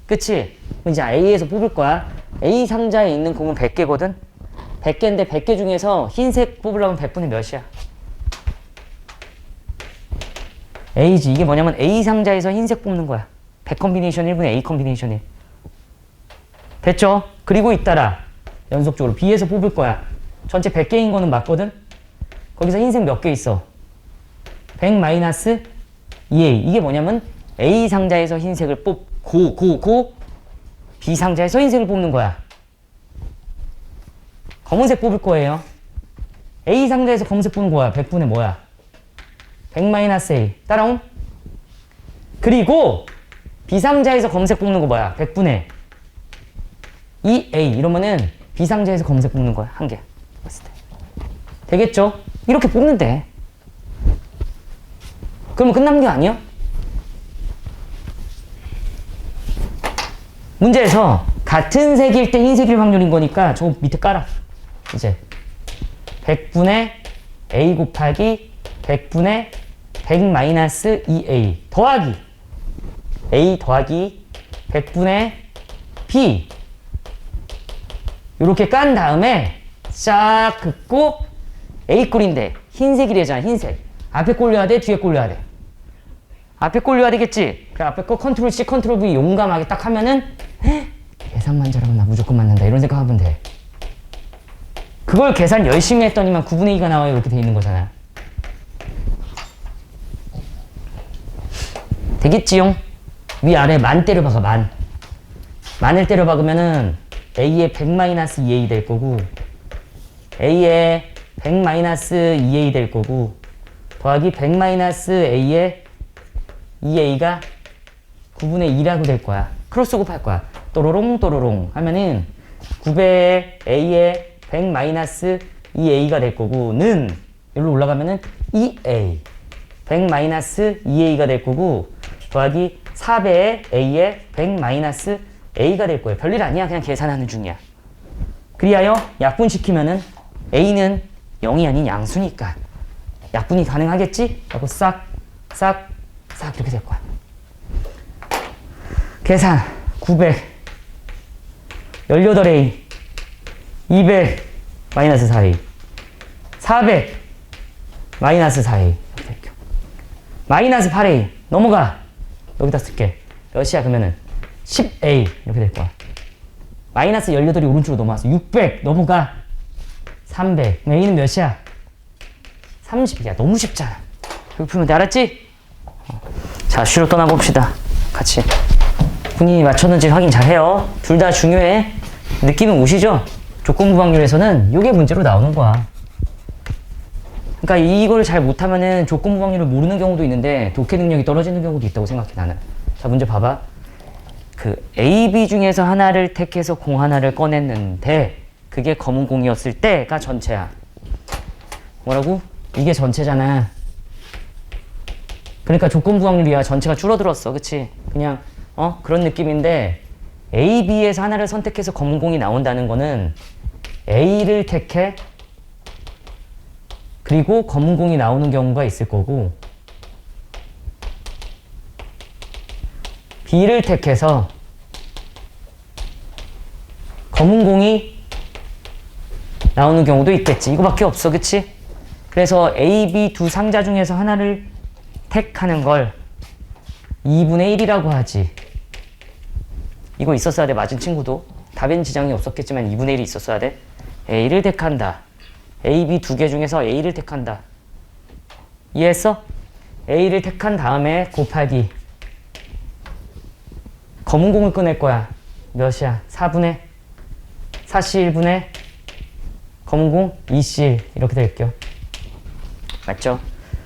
그치? 그럼 이제 A에서 뽑을 거야. A 상자에 있는 공은 100개거든? 100개인데 100개 중에서 흰색 뽑으려면 100분의 몇이야? A지. 이게 뭐냐면 A 상자에서 흰색 뽑는 거야. 100 컨비네이션 1분의 A 컨비네이션 1. 됐죠? 그리고 잇따라 연속적으로 B에서 뽑을 거야. 전체 100개인 거는 맞거든? 거기서 흰색 몇 개 있어? 100 마이너스 2A. 이게 뭐냐면 A 상자에서 흰색을 뽑고 B 상자에서 흰색을 뽑는 거야. 검은색 뽑을 거예요. A 상자에서 검은색 뽑는 거야. 100분의 뭐야? 100 마이너스 A. 따라온? 그리고 B 상자에서 검은색 뽑는 거 뭐야? 100분의 2A. 이러면은 B 상자에서 검은색 뽑는 거야. 한 개. 봤을 때. 되겠죠? 이렇게 뽑는 돼. 그러면 끝난 게 아니야? 문제에서 같은 색일 때 흰색일 확률인 거니까 저거 밑에 깔아. 이제 100분의 A 곱하기 100분의 100 마이너스 2A 더하기 A 더하기 100분의 B 이렇게 깐 다음에 싹 긋고 A 꼴인데 흰색이래잖아. 흰색. 앞에 꼴려야 돼? 뒤에 꼴려야 돼? 앞에 꼴려야 되겠지? 그 앞에 거 컨트롤 C 컨트롤 V 용감하게 딱 하면은 계산만 잘하면 나 무조건 맞는다 이런 생각하면 돼. 그걸 계산 열심히 했더니만 9분의 2가 나와요. 이렇게 돼 있는 거잖아. 되겠지용? 위아래 만 때려 박아. 만을 때려 박으면은 A의 100 마이너스 2A 될 거고 A의 100 마이너스 2A 될 거고 더하기 100 마이너스 A의 2A가 9분의 2라고 될 거야. 크로스 곱할 거야. 또로롱 또로롱 하면은 9배의 A의 100 마이너스 2A가 될 거고 는 여기로 올라가면은 2A 100 마이너스 2A가 될 거고 더하기 4배의 A의 100 마이너스 A가 될 거예요. 별일 아니야. 그냥 계산하는 중이야. 그리하여 약분시키면은 A는 0이 아닌 양수니까 약분이 가능하겠지? 하고 싹 이렇게 될 거야. 계산 900 18A 200 마이너스 4A 400 마이너스 4A 마이너스 8A 넘어가. 여기다 쓸게. 몇이야 그러면은 10A 이렇게 될 거야. 마이너스 18이 오른쪽으로 넘어왔어. 600 넘어가. 300 A는 몇이야? 30이야. 너무 쉽잖아. 여기 풀면 돼. 알았지? 자, 쉬로 떠나봅시다. 같이 본인이 맞췄는지 확인 잘해요. 둘 다 중요해. 느낌은 오시죠? 조건부 확률에서는 이게 문제로 나오는 거야. 그러니까 이걸 잘 못하면은 조건부 확률을 모르는 경우도 있는데 독해 능력이 떨어지는 경우도 있다고 생각해 나는. 자, 문제 봐봐. 그 A, B 중에서 하나를 택해서 공 하나를 꺼냈는데 그게 검은 공이었을 때가 전체야. 뭐라고? 이게 전체잖아. 그러니까 조건부 확률이야. 전체가 줄어들었어. 그치? 그냥 그런 느낌인데 A, B에서 하나를 선택해서 검은 공이 나온다는 거는 A를 택해 그리고 검은 공이 나오는 경우가 있을 거고 B를 택해서 검은 공이 나오는 경우도 있겠지. 이거밖에 없어. 그치? 그래서 A, B 두 상자 중에서 하나를 택하는 걸 2분의 1이라고 하지. 이거 있었어야 돼. 맞은 친구도. 답엔 지장이 없었겠지만 2분의 1이 있었어야 돼. A를 택한다. A, B 두 개 중에서 A를 택한다. 이해했어? A를 택한 다음에 곱하기 검은 공을 꺼낼 거야. 몇이야? 4분의 4C1분의 검은 공 2C1 이렇게 될게요. 맞죠?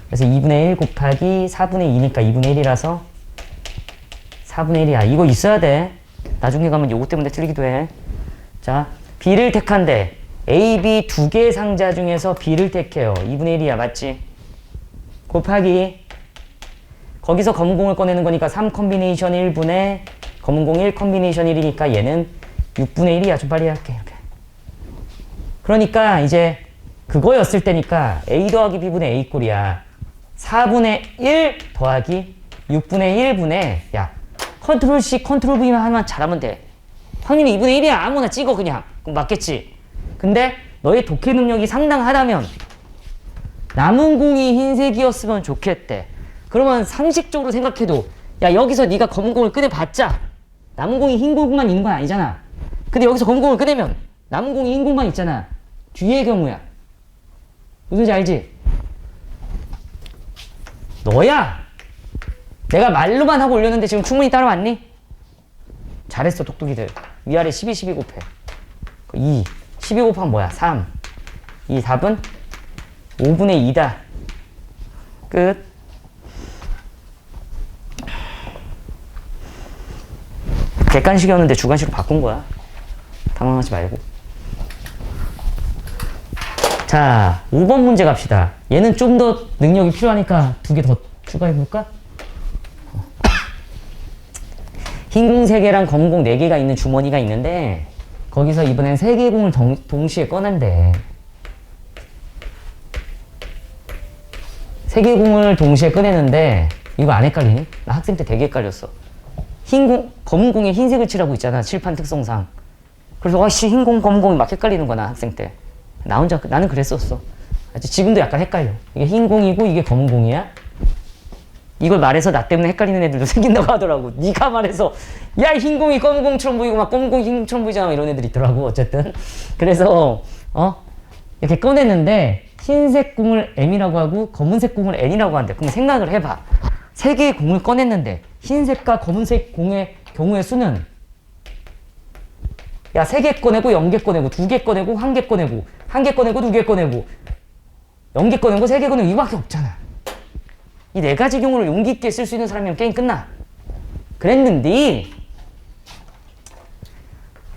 그래서 2분의 1 곱하기 4분의 2니까 2분의 1이라서 4분의 1이야. 이거 있어야 돼. 나중에 가면 요거 때문에 틀리기도 해. 자, B를 택한데 A, B 두 개의 상자 중에서 B를 택해요. 2분의 1이야. 맞지? 곱하기 거기서 검은 공을 꺼내는 거니까 3 컨비네이션 1분의 검은 공 1 컨비네이션 1이니까 얘는 6분의 1이야. 좀 빨리 할게. 이렇게. 그러니까 이제 그거였을 때니까 A 더하기 B분의 A 꼴이야. 4분의 1 더하기 6분의 1분의 야 컨트롤 C 컨트롤 V만 하면 잘하면 돼. 확률이 2분의 1이야. 아무나 찍어 그냥. 그럼 맞겠지. 근데 너의 독해 능력이 상당하다면 남은 공이 흰색이었으면 좋겠대. 그러면 상식적으로 생각해도 야 여기서 네가 검은 공을 꺼내봤자 남은 공이 흰 공만 있는 건 아니잖아. 근데 여기서 검은 공을 꺼내면 남은 공이 흰 공만 있잖아. 뒤의 경우야. 무슨지 알지? 너야. 내가 말로만 하고 올렸는데 지금 충분히 따라왔니? 잘했어 똑똑이들. 위아래 12, 12 곱해. 2, 12 곱하면 뭐야? 3, 2, 4분? 5분의 2다. 끝. 객관식이었는데 주관식으로 바꾼 거야. 당황하지 말고. 자, 5번 문제 갑시다. 얘는 좀 더 능력이 필요하니까 2개 더 추가해볼까? 흰 공 3개랑 검은 공 4개가 있는 주머니가 있는데 거기서 이번엔 3개의 공을 동시에 꺼낸대. 3개의 공을 동시에 꺼내는데 이거 안 헷갈리니? 나 학생 때 되게 헷갈렸어. 흰 공, 검은 공에 흰색을 칠하고 있잖아. 칠판 특성상. 그래서 와씨 흰 공, 검은 공이 막 헷갈리는 거야 나 학생 때. 나 혼자 나는 그랬었어. 지금도 약간 헷갈려. 이게 흰 공이고 이게 검은 공이야. 이걸 말해서 나 때문에 헷갈리는 애들도 생긴다고 하더라고. 네가 말해서 야 흰 공이 검은 공처럼 보이고 막 검은 공이 흰 공처럼 보이잖아. 이런 애들이 있더라고. 어쨌든 그래서 이렇게 꺼냈는데 흰색 공을 M이라고 하고 검은색 공을 N이라고 한대. 그럼 생각을 해봐. 3개의 공을 꺼냈는데 흰색과 검은색 공의 경우의 수는 야 3개 꺼내고 0개 꺼내고 2개 꺼내고 1개 꺼내고 1개 꺼내고 2개 꺼내고 0개 꺼내고 3개 꺼내고 이거밖에 없잖아. 이 4가지 경우를 용기 있게 쓸 수 있는 사람이면 게임 끝나. 그랬는데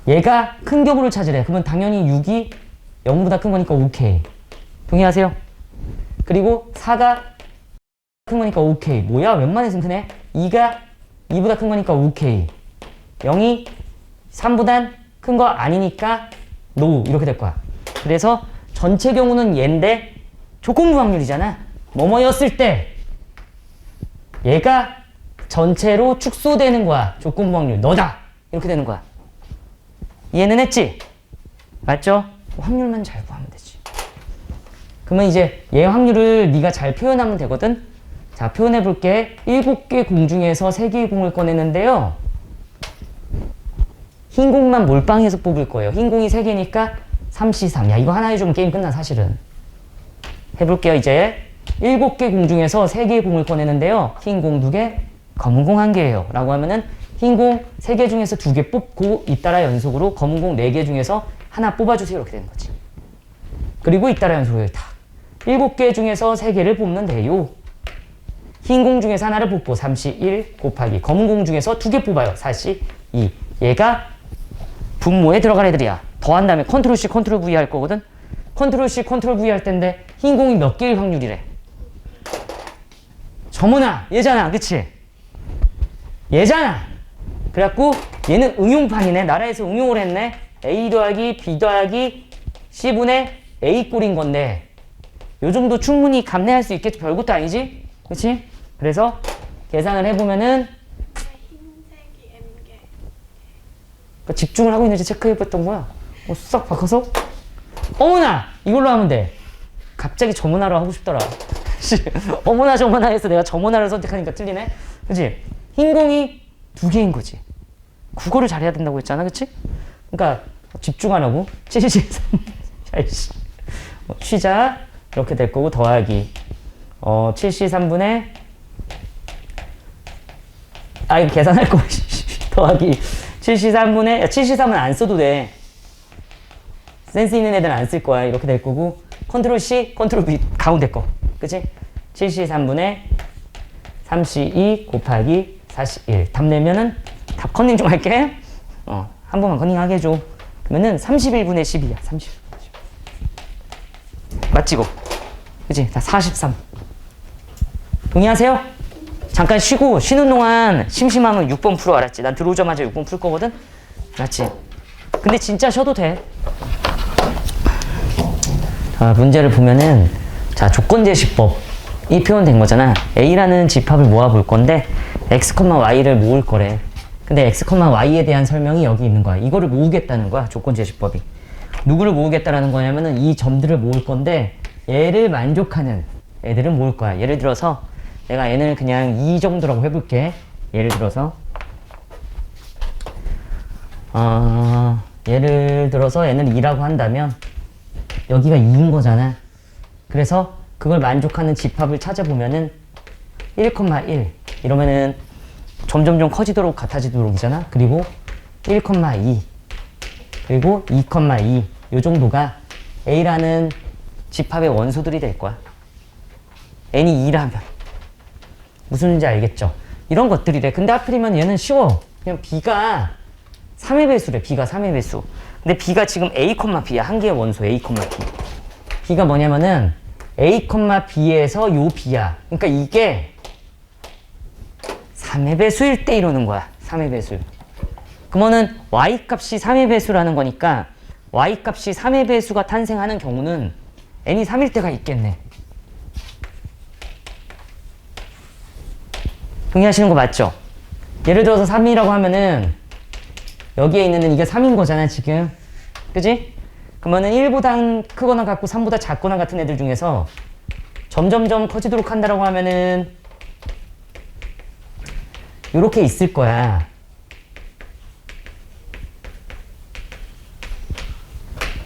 얘가 큰 경우를 찾으래. 그러면 당연히 6이 0보다 큰 거니까 오케이. 동의하세요? 그리고 4가 큰 거니까 오케이. 뭐야? 웬만해서는 크네. 2가 2보다 큰 거니까 오케이. 0이 3보단 큰 거 아니니까 노. 이렇게 될 거야. 그래서 전체 경우는 얘인데 조건부 확률이잖아. 뭐뭐였을 때 얘가 전체로 축소되는 거야. 조건부 확률. 너다. 이렇게 되는 거야. 이해는 했지? 맞죠? 확률만 잘 구하면 되지. 그러면 이제 얘 확률을 네가 잘 표현하면 되거든. 자, 표현해 볼게. 7개 공 중에서 3개의 공을 꺼내는데요. 흰 공만 몰빵해서 뽑을 거예요. 흰 공이 3개니까 3C3. 야, 이거 하나 해주면 게임 끝나, 사실은. 해볼게요, 이제. 7개 공 중에서 3개의 공을 꺼내는데요. 흰 공 2개, 검은 공 1개예요. 라고 하면은 흰 공 3개 중에서 2개 뽑고 잇따라 연속으로 검은 공 4개 중에서 하나 뽑아주세요. 이렇게 되는 거지. 그리고 잇따라 연속으로 다. 7개 중에서 3개를 뽑는데요. 흰 공 중에서 하나를 뽑고 3C1 곱하기 검은 공 중에서 2개 뽑아요. 4C2. 얘가 분모에 들어갈 애들이야. 더한 다음에 컨트롤 C, 컨트롤 V 할 거거든. 컨트롤 C, 컨트롤 V 할 텐데 흰 공이 몇 개일 확률이래? 저모나 얘잖아. 그치? 얘잖아. 그래갖고 얘는 응용판이네. 나라에서 응용을 했네. A 더하기 B 더하기 C분의 A 꼴인 건데 요 정도 충분히 감내할 수 있겠지. 별것도 아니지? 그치? 그래서 계산을 해보면은 흰색이 M개. 그러니까 집중을 하고 있는지 체크해봤던 거야. 싹 바꿔서 어머나! 이걸로 하면 돼. 갑자기 저모나로 하고 싶더라. 어머나 저머나 해서 내가 저모나를 선택하니까 틀리네? 그치? 흰 공이 2개인 거지. 국어를 잘해야 된다고 했잖아. 그치? 그러니까 집중 안 하고 73 취자 이렇게 될 거고 더하기 73분의 이거 계산할 거 더하기 73분의 73은 안 써도 돼. 센스 있는 애들은 안 쓸 거야. 이렇게 될 거고 컨트롤 C, 컨트롤 V 가운데 거. 그치? 73분의 3C2 곱하기 41. 답 내면은 답 컨닝 좀 할게. 한 번만 컨닝하게 해줘. 그러면은 31분의 12야. 30. 맞지 이거? 그치? 다 43. 동의하세요? 잠깐 쉬고 쉬는 동안 심심하면 6번 풀어. 알았지? 난 들어오자마자 6번 풀 거거든? 맞지? 근데 진짜 쉬어도 돼. 자, 문제를 보면은 자, 조건제시법 이 표현된 거잖아. A라는 집합을 모아볼 건데 x, y를 모을 거래. 근데 x, y에 대한 설명이 여기 있는 거야. 이거를 모으겠다는 거야. 조건제시법이. 누구를 모으겠다라는 거냐면은 이 점들을 모을 건데 얘를 만족하는 애들은 모을 거야. 예를 들어서 내가 얘는 그냥 2 정도라고 해볼게. 예를 들어서 예를 들어서 얘는 2라고 한다면 여기가 2인 거잖아. 그래서 그걸 만족하는 집합을 찾아보면은 1,1 이러면은 점점 좀 커지도록 같아지도록이잖아. 그리고 1,2 그리고 2,2 요 정도가 A라는 집합의 원소들이 될 거야. n이 2라면 무슨 말인지 알겠죠? 이런 것들이래. 근데 하필이면 얘는 쉬워. 그냥 B가 3의 배수래. B가 3의 배수. 근데 B가 지금 A, B야. 한 개의 원소 A, B. B가 뭐냐면은 A, B에서 요 B야. 그러니까 이게 3의 배수일 때 이러는 거야. 3의 배수. 그러면은 Y 값이 3의 배수라는 거니까 Y 값이 3의 배수가 탄생하는 경우는 n이 3일 때가 있겠네. 동의하시는 거 맞죠? 예를 들어서 3이라고 하면은 여기에 있는 이게 3인 거잖아 지금. 그지? 그러면은 1보다 크거나 같고 3보다 작거나 같은 애들 중에서 점점점 커지도록 한다라고 하면은 요렇게 있을 거야.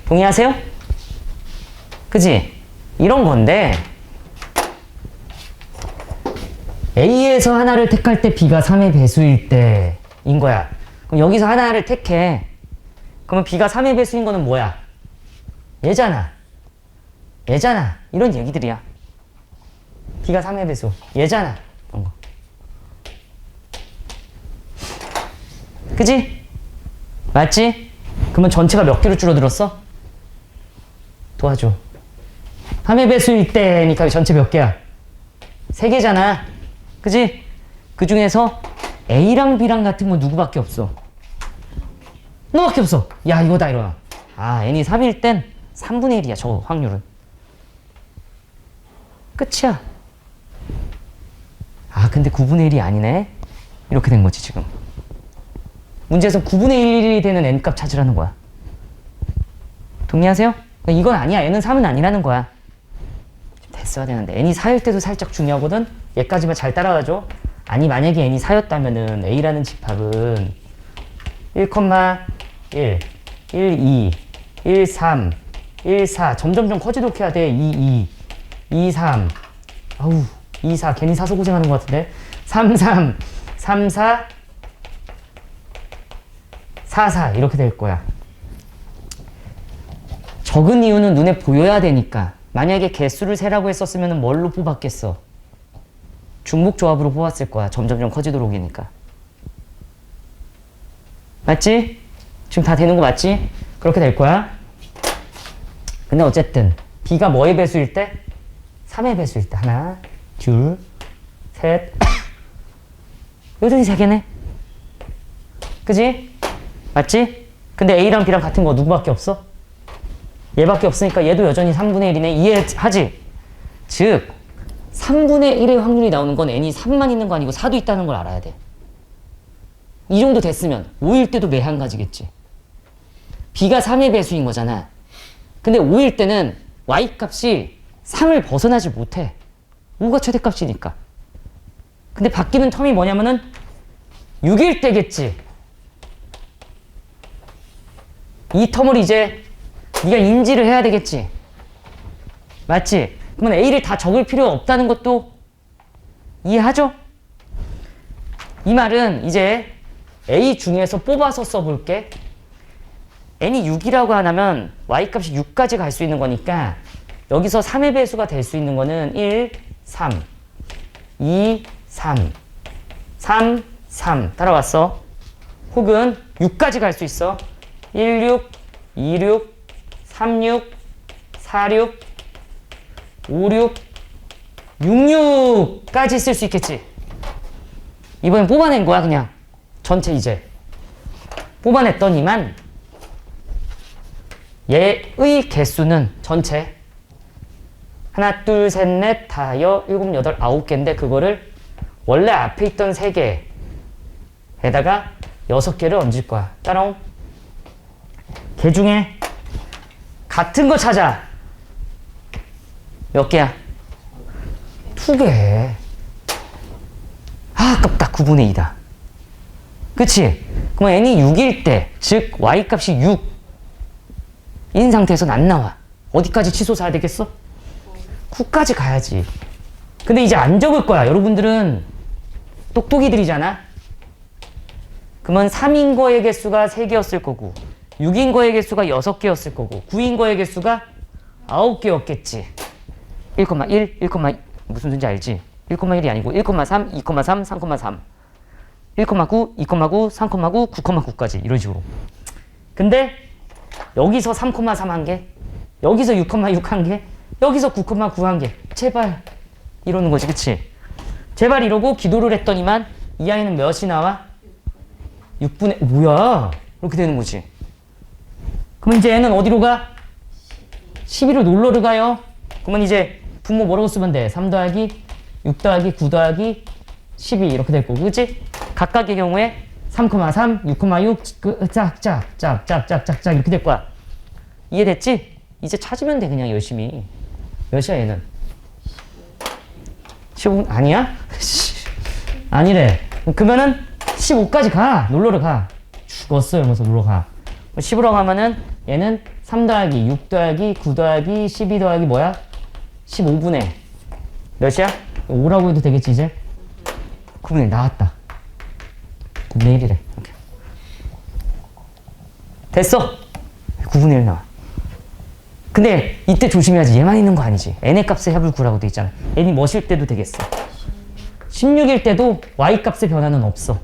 동의하세요? 그지? 이런 건데 A에서 하나를 택할 때 B가 3의 배수일 때인 거야. 그럼 여기서 하나를 택해. 그러면 B가 3의 배수인 거는 뭐야? 얘잖아. 얘잖아. 이런 얘기들이야. B가 3의 배수. 얘잖아. 이런 거. 그지? 맞지? 그러면 전체가 몇 개로 줄어들었어? 도와줘. 3의 배수일 때니까 전체 몇 개야? 3개잖아. 그지? 그 중에서 A랑 B랑 같은 건 누구밖에 없어? 너밖에 없어. 야, 이거다, 이거야. 아, n이 3일 땐 3분의 1이야, 저 확률은. 끝이야. 아, 근데 9분의 1이 아니네? 이렇게 된 거지, 지금. 문제에서 9분의 1이 되는 n값 찾으라는 거야. 동의하세요? 이건 아니야. n은 3은 아니라는 거야. 됐어야 되는데. n이 4일 때도 살짝 중요하거든? 얘까지만 잘 따라가줘. 아니, 만약에 n이 4였다면은 A라는 집합은 1,1, 1, 2, 1, 3, 1, 4 점점점 커지도록 해야 돼. 2, 2, 2, 3 아우 2, 4 괜히 사서 고생하는 것 같은데 3, 3, 3, 4 4, 4 이렇게 될 거야. 적은 이유는 눈에 보여야 되니까. 만약에 개수를 세라고 했었으면 뭘로 뽑았겠어? 중복조합으로 뽑았을 거야. 점점점 커지도록이니까. 맞지? 지금 다 되는 거 맞지? 그렇게 될 거야. 근데 어쨌든 B가 뭐의 배수일 때? 3의 배수일 때. 하나, 둘, 셋. 여전히 3개네. 그지? 맞지? 근데 A랑 B랑 같은 거 누구밖에 없어? 얘밖에 없으니까 얘도 여전히 3분의 1이네. 이해하지? 즉 3분의 1의 확률이 나오는 건 n이 3만 있는 거 아니고 4도 있다는 걸 알아야 돼. 이 정도 됐으면 5일 때도 매한가지겠지. B가 3의 배수인 거잖아. 근데 5일 때는 Y값이 3을 벗어나지 못해. 5가 최대값이니까. 근데 바뀌는 텀이 뭐냐면은 6일 때겠지. 이 텀을 이제 네가 인지를 해야 되겠지. 맞지? 그러면 A를 다 적을 필요 없다는 것도 이해하죠? 이 말은 이제 A 중에서 뽑아서 써볼게. n이 6이라고 하면 y값이 6까지 갈 수 있는 거니까 여기서 3의 배수가 될 수 있는 거는 1, 3, 2, 3, 3, 3 따라왔어. 혹은 6까지 갈 수 있어. 1, 6, 2, 6, 3, 6, 4, 6, 56, 66까지 쓸 수 있겠지. 이번엔 뽑아낸 거야 그냥. 전체 이제. 뽑아냈더니만 얘의 개수는 전체 하나, 둘, 셋, 넷, 다여, 일곱, 여덟, 아홉 개인데 그거를 원래 앞에 있던 3개에다가 6개를 얹을 거야. 따라오. 걔 중에 같은 거 찾아. 몇 개야? 2개. 아, 아깝다. 9분의 2다. 그치? 그럼 n이 6일 때, 즉 y값이 6인 상태에서는 안 나와. 어디까지 치솟아야 되겠어? 9까지 가야지. 근데 이제 안 적을 거야. 여러분들은 똑똑이들이잖아. 그러면 3인 거의 개수가 3개였을 거고 6인 거의 개수가 6개였을 거고 9인 거의 개수가 9개였겠지. 1,1, 1, 무슨 소리인지 알지? 1,1이 아니고 1,3, 2,3, 3,3 1,9, 2,9, 3,9, 9,9까지 이런 식으로. 근데 여기서 3,3 한 개, 여기서 6,6 한 개, 여기서 9,9 한 개. 제발 이러는 거지, 그치? 제발 이러고 기도를 했더니만 이 아이는 몇이 나와? 6분의 뭐야? 이렇게 되는 거지. 그럼 이제 얘는 어디로 가? 12로 놀러를 가요. 그러면 이제 분모 뭐라고 쓰면 돼? 3 더하기 6 더하기 9 더하기 12 이렇게 될 거고, 그치? 각각의 경우에 3,3, 6,6 짝짝짝짝짝짝짝 이렇게 될 거야. 이해됐지? 이제 찾으면 돼 그냥 열심히. 몇이야 얘는? 15? 아니야? 아니래. 그러면은 15까지 가. 놀러를 가. 죽었어 이러면서 놀러 가. 10으로 가면은 얘는 3 더하기 6 더하기 9 더하기 12 더하기 뭐야? 15분의 몇이야? 5라고 해도 되겠지 이제? 9분의 1 나왔다. 9분의 1이래. 이렇게. 됐어. 9분의 1 나와. 근데 이때 조심해야지. 얘만 있는 거 아니지. n의 값의 합을 구라고 돼 있잖아. n이 뭐실 때도 되겠어. 16일 때도 y 값의 변화는 없어.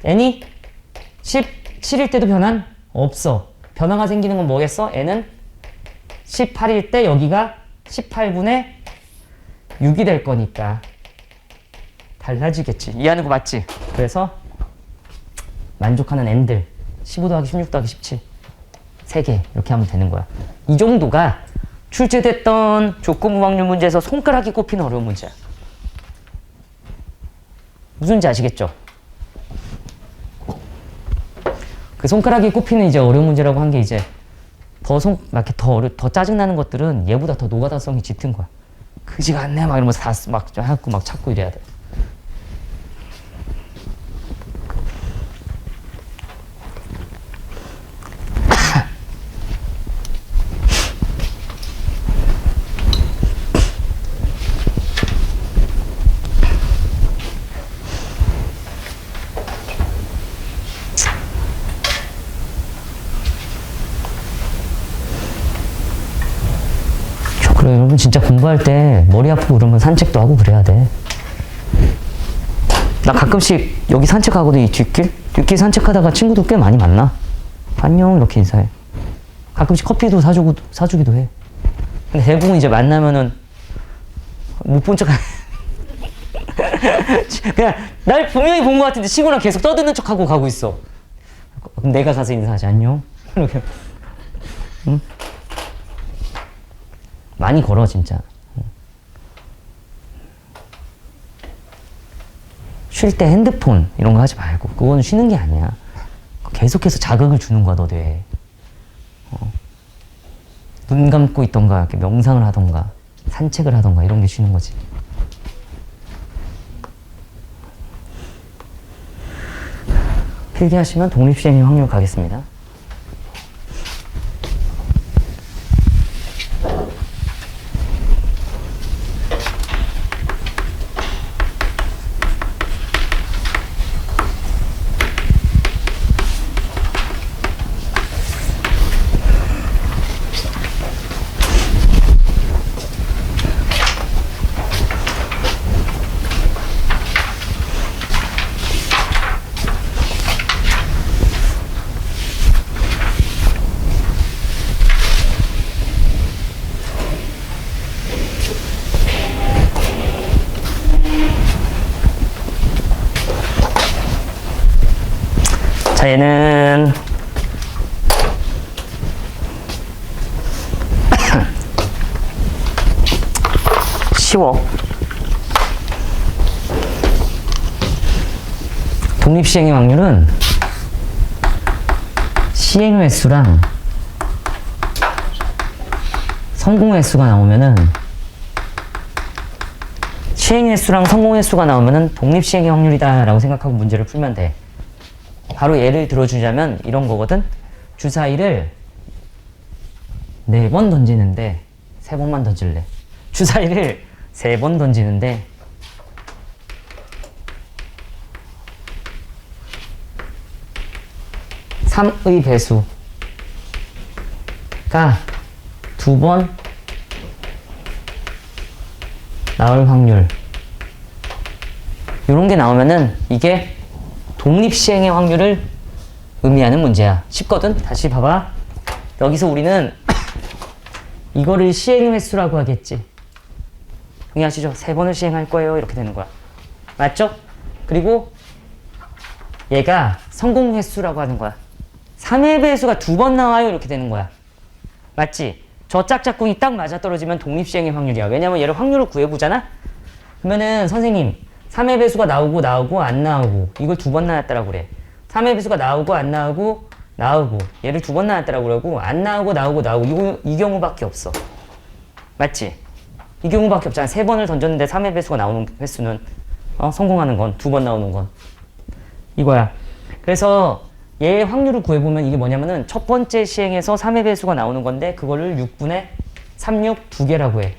n이 17일 때도 변환 없어. 변화가 생기는 건 뭐겠어? n은 18일 때 여기가 18분의 6이 될 거니까 달라지겠지. 이해하는 거 맞지? 그래서 만족하는 n들 15 더하기 16 더하기 17 3개 이렇게 하면 되는 거야. 이 정도가 출제됐던 조건부 확률 문제에서 손가락이 꼽히는 어려운 문제야. 무슨지 아시겠죠? 그 손가락이 꼽히는 이제 어려운 문제라고 한 게 이제 이렇게 더 짜증나는 것들은 얘보다 더 노가다성이 짙은 거야. 그지가 않네 막 이러면서 다 막 하고 막 찾고 이래야 돼. 그래, 여러분 진짜 공부할 때 머리 아프고 그러면 산책도 하고 그래야 돼. 나 가끔씩 여기 산책하거든, 이 뒷길 산책하다가 친구도 꽤 많이 만나. 안녕 이렇게 인사해. 가끔씩 커피도 사주기도 해. 근데 대부분 이제 만나면은 못 본 척 그냥 날 분명히 본 것 같은데 친구랑 계속 떠드는 척하고 가고 있어. 그럼 내가 가서 인사하지. 안녕 이렇게. 응? 많이 걸어 진짜. 쉴 때 핸드폰 이런 거 하지 말고. 그거는 쉬는 게 아니야. 계속해서 자극을 주는 거야 너 뇌에. 눈 감고 있던가 이렇게 명상을 하던가 산책을 하던가 이런 게 쉬는 거지. 필기하시면 독립시행의 확률 가겠습니다. 자, 얘는 쉬워. 독립시행의 확률은 시행 횟수랑 성공 횟수가 나오면은 시행 횟수랑 성공 횟수가 나오면은 독립시행의 확률이다 라고 생각하고 문제를 풀면 돼. 바로 예를 들어주자면 이런 거거든. 주사위를 4번 던지는데 3번만 던질래. 주사위를 3번 던지는데 3의 배수가 2번 나올 확률, 요런 게 나오면은 이게 독립시행의 확률을 의미하는 문제야. 쉽거든? 다시 봐봐. 여기서 우리는 이거를 시행 횟수라고 하겠지. 동의하시죠? 3번을 시행할 거예요. 이렇게 되는 거야. 맞죠? 그리고 얘가 성공 횟수라고 하는 거야. 3의 배수가 2번 나와요. 이렇게 되는 거야. 맞지? 저 짝짝꿍이 딱 맞아떨어지면 독립시행의 확률이야. 왜냐면 얘를 확률을 구해보잖아? 그러면은 선생님 3의 배수가 나오고 안 나오고 이걸 2번 나왔다라고 그래. 3의 배수가 나오고 안 나오고 얘를 2번 나왔다라고 그러고 안 나오고 이 경우밖에 없어. 맞지? 이 경우밖에 없잖아. 3번을 던졌는데 3의 배수가 나오는 횟수는 성공하는 건 2번 나오는 건 이거야. 그래서 얘의 확률을 구해보면 이게 뭐냐면은 첫 번째 시행에서 3의 배수가 나오는 건데 그거를 6분의 36 2개라고 해.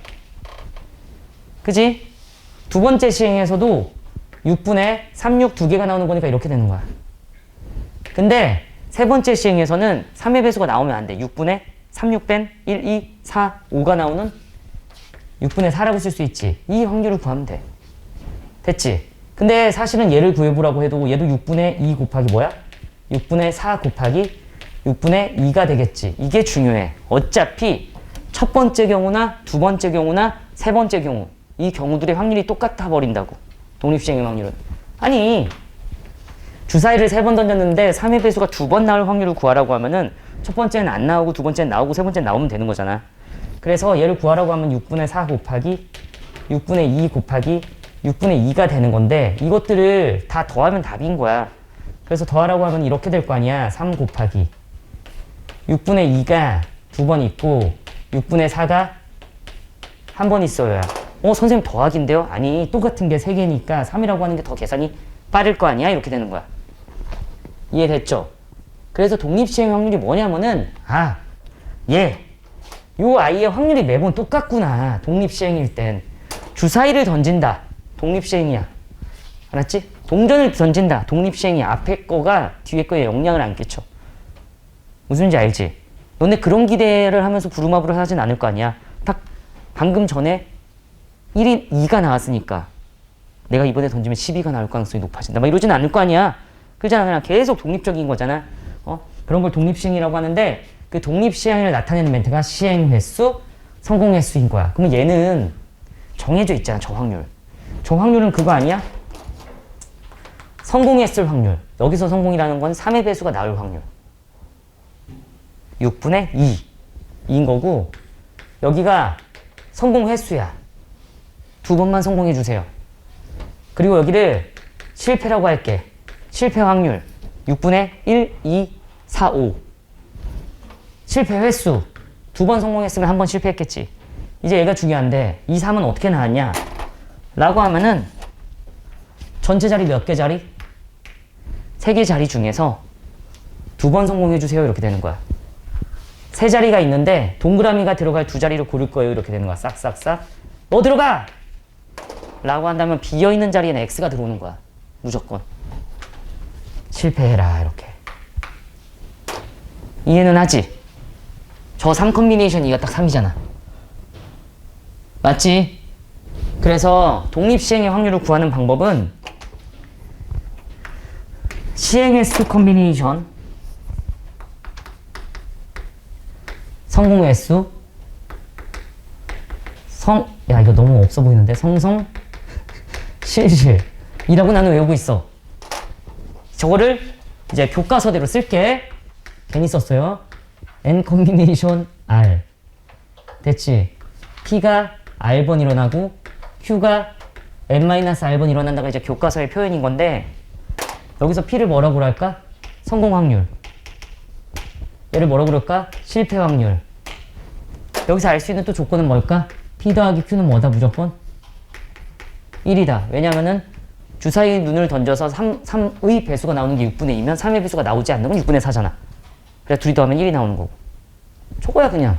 그지? 두 번째 시행에서도 6분의 36 2개가 나오는 거니까 이렇게 되는 거야. 근데 세 번째 시행에서는 3의 배수가 나오면 안 돼. 6분의 36 뺀 1, 2, 4, 5가 나오는 6분의 4라고 쓸 수 있지. 이 확률을 구하면 돼. 됐지? 근데 사실은 얘를 구해보라고 해도 얘도 6분의 2 곱하기 뭐야? 6분의 4 곱하기 6분의 2가 되겠지. 이게 중요해. 어차피 첫 번째 경우나 두 번째 경우나 세 번째 경우 이 경우들의 확률이 똑같아 버린다고. 독립시행의 확률은. 아니 주사위를 3번 던졌는데 3의 배수가 2번 나올 확률을 구하라고 하면은 첫 번째는 안 나오고 두 번째는 나오고 세 번째는 나오면 되는 거잖아. 그래서 얘를 구하라고 하면 6분의 4 곱하기 6분의 2 곱하기 6분의 2가 되는 건데 이것들을 다 더하면 답인 거야. 그래서 더하라고 하면 이렇게 될 거 아니야. 3 곱하기 6분의 2가 2번 있고 6분의 4가 한 번 있어야. 선생님 더하기인데요? 아니 똑같은 게 3개니까 3이라고 하는 게 더 계산이 빠를 거 아니야? 이렇게 되는 거야. 이해됐죠? 그래서 독립시행 확률이 뭐냐면은 요 아이의 확률이 매번 똑같구나. 독립시행일 땐 주사위를 던진다. 독립시행이야. 알았지? 동전을 던진다. 독립시행이야. 앞에 거가 뒤에 거에 영향을 안 끼쳐. 무슨지 알지? 너네 그런 기대를 하면서 부루마블을 하진 않을 거 아니야. 딱 방금 전에 1인 2가 나왔으니까 내가 이번에 던지면 12가 나올 가능성이 높아진다. 막 이러진 않을 거 아니야. 그렇잖아. 그냥 계속 독립적인 거잖아. 그런 걸 독립시행이라고 하는데 그 독립시행을 나타내는 멘트가 시행 횟수, 성공 횟수인 거야. 그러면 얘는 정해져 있잖아. 저 확률. 저 확률은 그거 아니야? 성공했을 확률. 여기서 성공이라는 건 3의 배수가 나올 확률. 6분의 2인 거고 여기가 성공 횟수야. 2번만 성공해 주세요. 그리고 여기를 실패라고 할게. 실패 확률 6분의 1, 2, 4, 5. 실패 횟수 2번 성공했으면 1번 실패했겠지. 이제 얘가 중요한데 이 3은 어떻게 나왔냐 라고 하면은 전체 자리 몇 개 자리? 3개 자리 중에서 2번 성공해 주세요. 이렇게 되는 거야. 3자리가 있는데 동그라미가 들어갈 2자리를 고를 거예요. 이렇게 되는 거야. 싹싹싹. 너 들어가! 라고 한다면 비어있는 자리에는 X가 들어오는 거야. 무조건. 실패해라. 이렇게. 이해는 하지? 저 3 컨비네이션 이가 딱 3이잖아. 맞지? 그래서 독립시행의 확률을 구하는 방법은 시행 횟수 컨비네이션, 성공 횟수, 야 이거 너무 없어 보이는데? 실실 이라고 나는 외우고 있어. 저거를 이제 교과서대로 쓸게. 괜히 썼어요. N 컨비네이션 R. 됐지? P가 R번 일어나고 Q가 N-R번 일어난다가 이제 교과서의 표현인 건데 여기서 P를 뭐라고 그럴까? 성공 확률. 얘를 뭐라고 그럴까? 실패 확률. 여기서 알 수 있는 또 조건은 뭘까? P 더하기 Q는 뭐다 무조건? 1이다. 왜냐면은 주사위에 눈을 던져서 3의 배수가 나오는 게 6분의 2면 3의 배수가 나오지 않는 건 6분의 4잖아. 그래서 둘이 더하면 1이 나오는 거고. 저거야 그냥.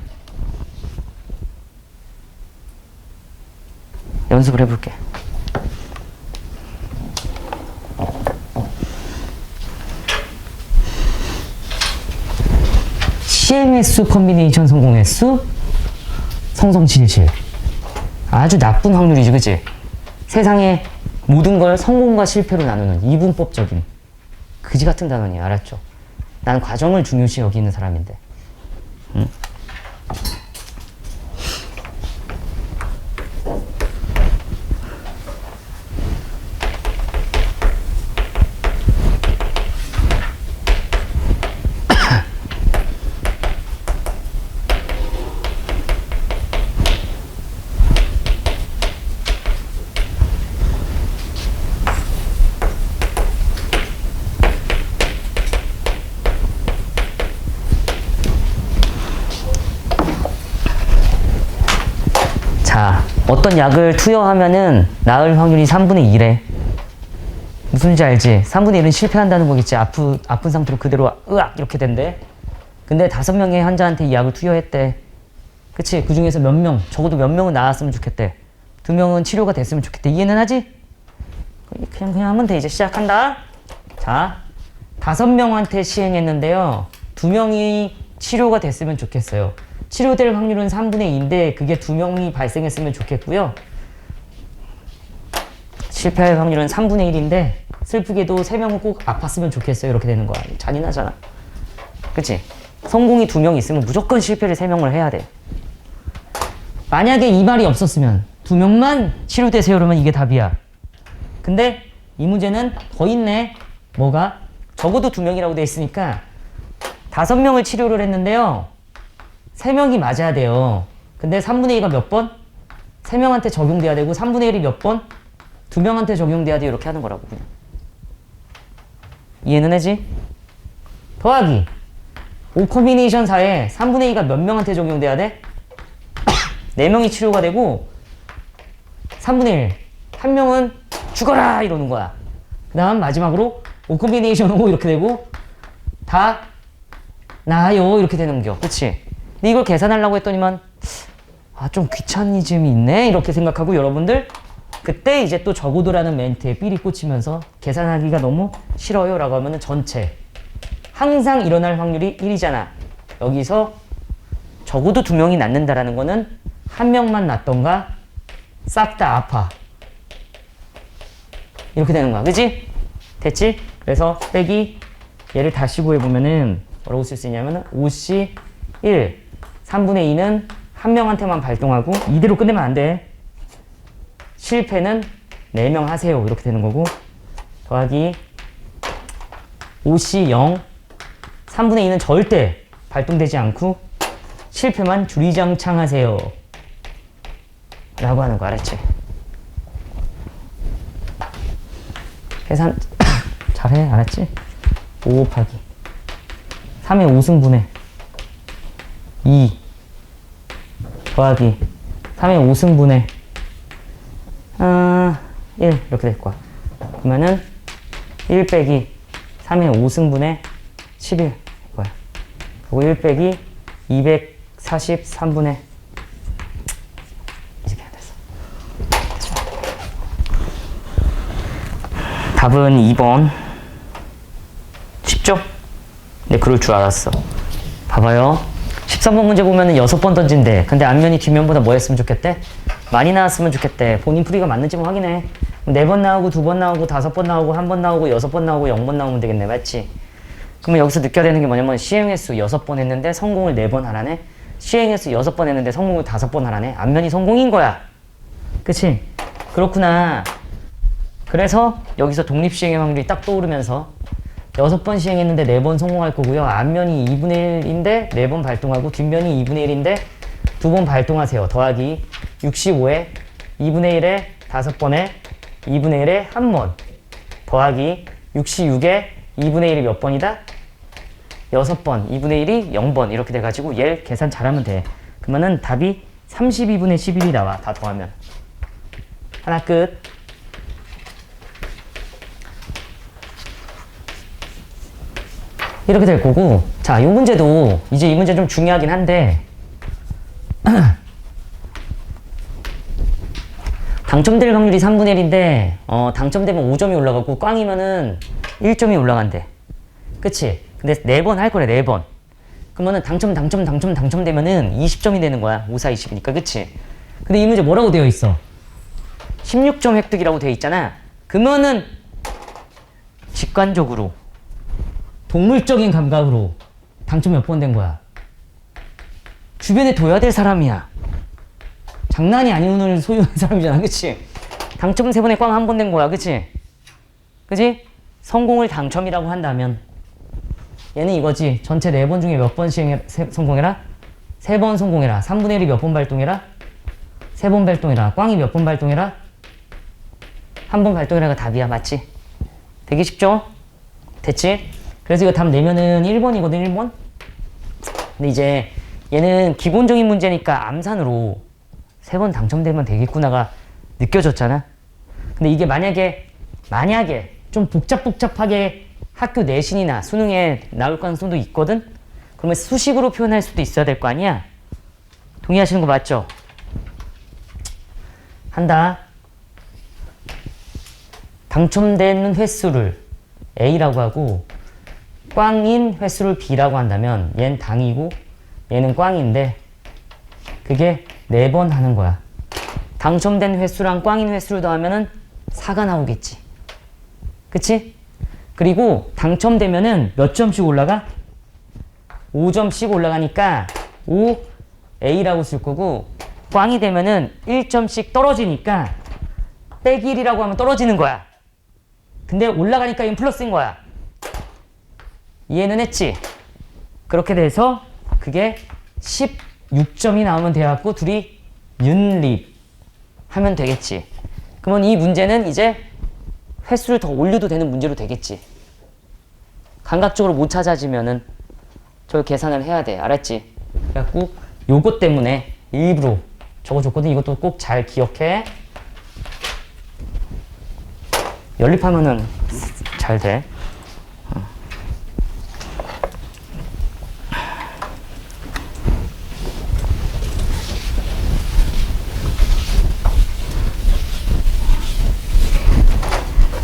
연습을 해볼게. CMS 컨비네이션 성공 횟수 성성칠칠. 아주 나쁜 확률이지, 그치? 세상에 모든 걸 성공과 실패로 나누는 이분법적인 그지 같은 단원이야. 알았죠? 난 과정을 중요시 여기는 사람인데. 응? 자, 어떤 약을 투여하면은 나을 확률이 3분의 1에. 무슨지 알지? 3분의 1은 실패한다는 거겠지. 아픈 상태로 그대로 으악 이렇게 된대. 근데 5명의 환자한테 이 약을 투여했대. 그치? 그 중에서 몇 명, 적어도 몇 명은 나았으면 좋겠대. 2명은 치료가 됐으면 좋겠대. 이해는 하지? 그냥 하면 돼. 이제 시작한다. 자, 5명한테 시행했는데요. 2명이 치료가 됐으면 좋겠어요. 치료될 확률은 3분의 2인데 그게 2명이 발생했으면 좋겠고요. 실패할 확률은 3분의 1인데 슬프게도 3명은 꼭 아팠으면 좋겠어요. 이렇게 되는 거야. 잔인하잖아. 그치? 성공이 2명 있으면 무조건 실패를 3명을 해야 돼. 만약에 이 말이 없었으면 2명만 치료되세요 그러면 이게 답이야. 근데 이 문제는 더 있네. 뭐가? 적어도 2명이라고 돼 있으니까 5명을 치료를 했는데요. 3명이 맞아야 돼요. 근데 3분의 2가 몇 번? 3명한테 적용돼야 되고 3분의 1이 몇 번? 2명한테 적용돼야 돼요. 이렇게 하는 거라고 그냥. 이해는 하지? 더하기 5 컨비네이션 4에 3분의 2가 몇 명한테 적용돼야 돼? 4명이 치료가 되고 3분의 1 한 명은 죽어라 이러는 거야. 그 다음 마지막으로 5 컨비네이션 5 이렇게 되고 다 나아요 이렇게 되는 겨. 그치? 근데 이걸 계산하려고 했더니만 좀 귀차니즘이 있네 이렇게 생각하고 여러분들 그때 이제 또 적어도라는 멘트에 삘이 꽂히면서 계산하기가 너무 싫어요 라고 하면은 전체 항상 일어날 확률이 1이잖아. 여기서 적어도 2명이 낫는다라는 거는 1명만 낫던가 싹 다 아파 이렇게 되는 거야. 그치? 됐지? 그래서 빼기 얘를 다시 구해보면은 뭐라고 쓸 수 있냐면은 5C 1 3분의 2는 1명한테만 발동하고 이대로 끝내면 안 돼. 실패는 4명 하세요. 이렇게 되는 거고 더하기 5C 0 3분의 2는 절대 발동되지 않고 실패만 주리장창 하세요. 라고 하는 거 알았지? 계산 잘해. 알았지? 5 곱하기 3의 5승분의 2 더하기 3의 5승분의 1 이렇게 될 거야. 그러면은 1 빼기 3의 5승분의 11 이거야. 그리고 1 빼기 243분의 이렇게 됐어. 답은 2번. 쉽죠? 근데 그럴 줄 알았어. 봐봐요. 13번 문제 보면은 6번 던진대. 근데 앞면이 뒷면보다 뭐 했으면 좋겠대? 많이 나왔으면 좋겠대. 본인 풀이가 맞는지 뭐 확인해. 4번 나오고 2번 나오고 5번 나오고 1번 나오고 6번 나오고 0번 나오면 되겠네. 맞지? 그러면 여기서 느껴야 되는 게 뭐냐면 시행횟수 6번 했는데 성공을 4번 하라네. 시행횟수 6번 했는데 성공을 5번 하라네. 앞면이 성공인 거야. 그치? 그렇구나. 그래서 여기서 독립시행의 확률이 딱 떠오르면서 6번 시행했는데 4번 성공할 거고요. 앞면이 2분의 1인데 4번 발동하고 뒷면이 2분의 1인데 2번 발동하세요. 더하기 65에 2분의 1에 5번에 2분의 1에 1번 더하기 66에 2분의 1이 몇 번이다? 6번, 2분의 1이 0번 이렇게 돼가지고 얘 계산 잘하면 돼. 그러면은 답이 32분의 11이 나와. 다 더하면. 하나 끝. 이렇게 될 거고, 자, 이 문제도 이제 이 문제 좀 중요하긴 한데 당첨될 확률이 3분의 1인데 당첨되면 5점이 올라가고 꽝이면은 1점이 올라간대. 그치? 근데 4번 할 거래. 4번. 그러면은 당첨되면은 20점이 되는 거야. 5, 4, 20이니까. 그치? 근데 이 문제 뭐라고 되어 있어? 16점 획득이라고 되어 있잖아. 그러면은 직관적으로 동물적인 감각으로 당첨 몇 번 된 거야? 주변에 둬야 될 사람이야. 장난이 아닌 운을 소유한 사람이잖아. 그치? 당첨 3번에 꽝 1번 된 거야. 그치? 그치? 성공을 당첨이라고 한다면 얘는 이거지. 전체 4번 중에 몇 번 성공해라? 3번 성공해라. 3분의 1이 몇 번 발동해라? 3번 발동해라. 꽝이 몇 번 발동해라? 1번 발동해라가 답이야. 맞지? 되게 쉽죠? 됐지? 그래서 이거 답 내면은 1번이거든. 1번. 근데 이제 얘는 기본적인 문제니까 암산으로 3번 당첨되면 되겠구나가 느껴졌잖아. 근데 이게 만약에 좀 복잡하게 학교 내신이나 수능에 나올 가능성도 있거든? 그러면 수식으로 표현할 수도 있어야 될 거 아니야? 동의하시는 거 맞죠? 한다. 당첨되는 횟수를 A라고 하고 꽝인 횟수를 B라고 한다면 얘는 당이고 얘는 꽝인데 그게 4번 하는 거야. 당첨된 횟수랑 꽝인 횟수를 더하면은 4가 나오겠지. 그치? 그리고 당첨되면은 몇 점씩 올라가? 5점씩 올라가니까 5A라고 쓸 거고 꽝이 되면은 1점씩 떨어지니까 빼기 1이라고 하면 떨어지는 거야. 근데 올라가니까 얘는 플러스인 거야. 이해는 했지? 그렇게 돼서 그게 16점이 나오면 돼갖고 둘이 윤립 하면 되겠지. 그러면 이 문제는 이제 횟수를 더 올려도 되는 문제로 되겠지. 감각적으로 못 찾아지면은 저걸 계산을 해야 돼. 알았지? 그래갖고 요것 때문에 일부러 적어줬거든. 이것도 꼭 잘 기억해. 연립하면은 잘 돼.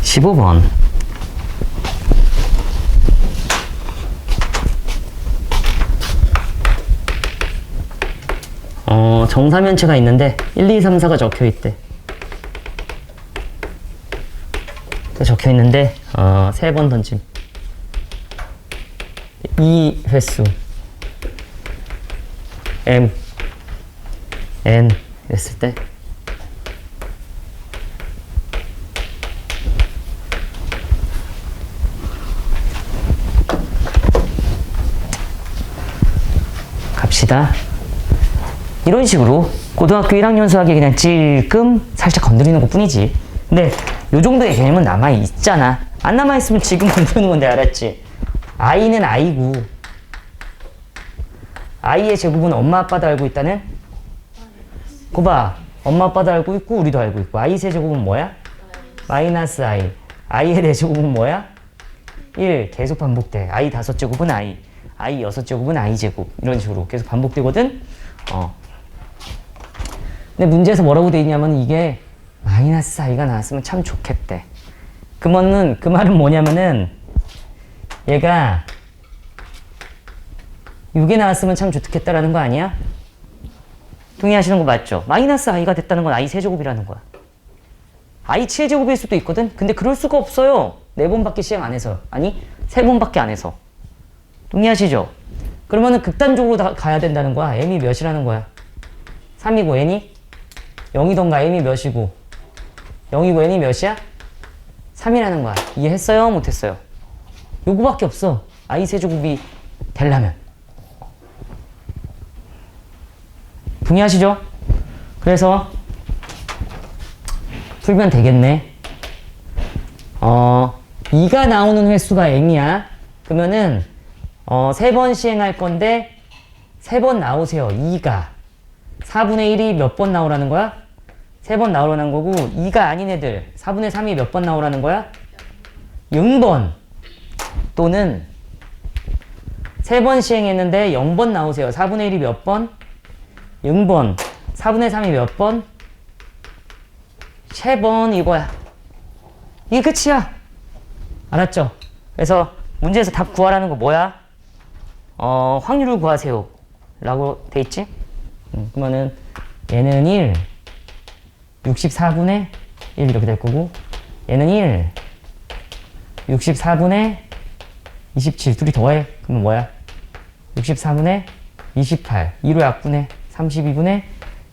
15번. 정사면체가 있는데 1, 2, 3, 4가 적혀 있대. 적혀 있는데 3번 던짐. 이 횟수 M N 했을 때 갑시다. 이런 식으로 고등학교 1학년 수학에 그냥 찔끔 살짝 건드리는 것 뿐이지. 근데 요 정도의 개념은 남아있잖아. 안 남아있으면 지금 건드리는 건데 알았지? i는 i고 i의 제곱은 엄마 아빠도 알고 있다는? 거 봐. 엄마 아빠도 알고 있고 우리도 알고 있고 i 세제곱은 뭐야? 마이너스 i. i의 4제곱은 뭐야? 1. 계속 반복돼. i 5제곱은 i. i 6제곱은 i제곱. 이런 식으로 계속 반복되거든? 근데 문제에서 뭐라고 돼 있냐면 이게 마이너스 i가 나왔으면 참 좋겠대. 그 말은 뭐냐면은 얘가 6이 나왔으면 참 좋겠다라는 거 아니야? 동의하시는 거 맞죠? 마이너스 i가 됐다는 건 i 세제곱이라는 거야. i 7제곱일 수도 있거든? 근데 그럴 수가 없어요. 4번밖에 시행 안 해서. 아니 3번밖에 안 해서. 동의하시죠? 그러면은 극단적으로 가야 된다는 거야. m이 몇이라는 거야? 3이고 n이 0이던가 m이 몇이고 0이고 n이 몇이야? 3이라는 거야. 이해했어요? 못했어요? 요거밖에 없어. I 세제곱이 되려면. 동의하시죠? 그래서 풀면 되겠네. 2가 나오는 횟수가 n이야. 그러면은 3번 시행할 건데 3번 나오세요. 2가 4분의 1이 몇 번 나오라는 거야? 3번 나오라는 거고 2가 아닌 애들 4분의 3이 몇 번 나오라는 거야? 0번 또는 3번 시행했는데 0번 나오세요. 4분의 1이 몇 번? 0번 4분의 3이 몇 번? 3번 이거야. 이게 끝이야. 알았죠? 그래서 문제에서 답 구하라는 거 뭐야? 확률을 구하세요 라고 돼 있지? 그러면은 얘는 1 64분의 1 이렇게 될 거고 얘는 1 64분의 27 둘이 더해 그러면 뭐야? 64분의 28 1호 약분의 32분의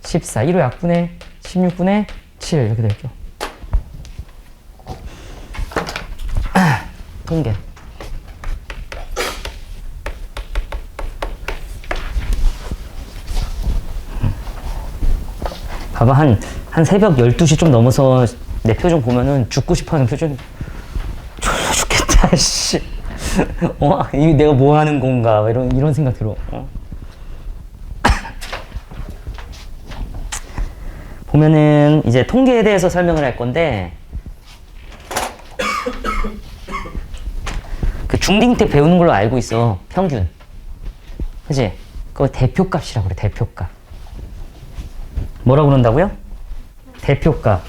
14 1호 약분의 16분의 7 이렇게 되죠. 통계 봐봐 한 새벽 12시 좀 넘어서 내 표정 보면은 죽고 싶어하는 표정 졸려 죽겠다 씨. 이게 내가 뭐 하는 건가 이런 생각 들어. 보면은 이제 통계에 대해서 설명을 할 건데 그 중딩 때 배우는 걸로 알고 있어. 평균. 그치? 그거 대표값이라고 그래. 대표값. 뭐라고 그런다고요? 대표값.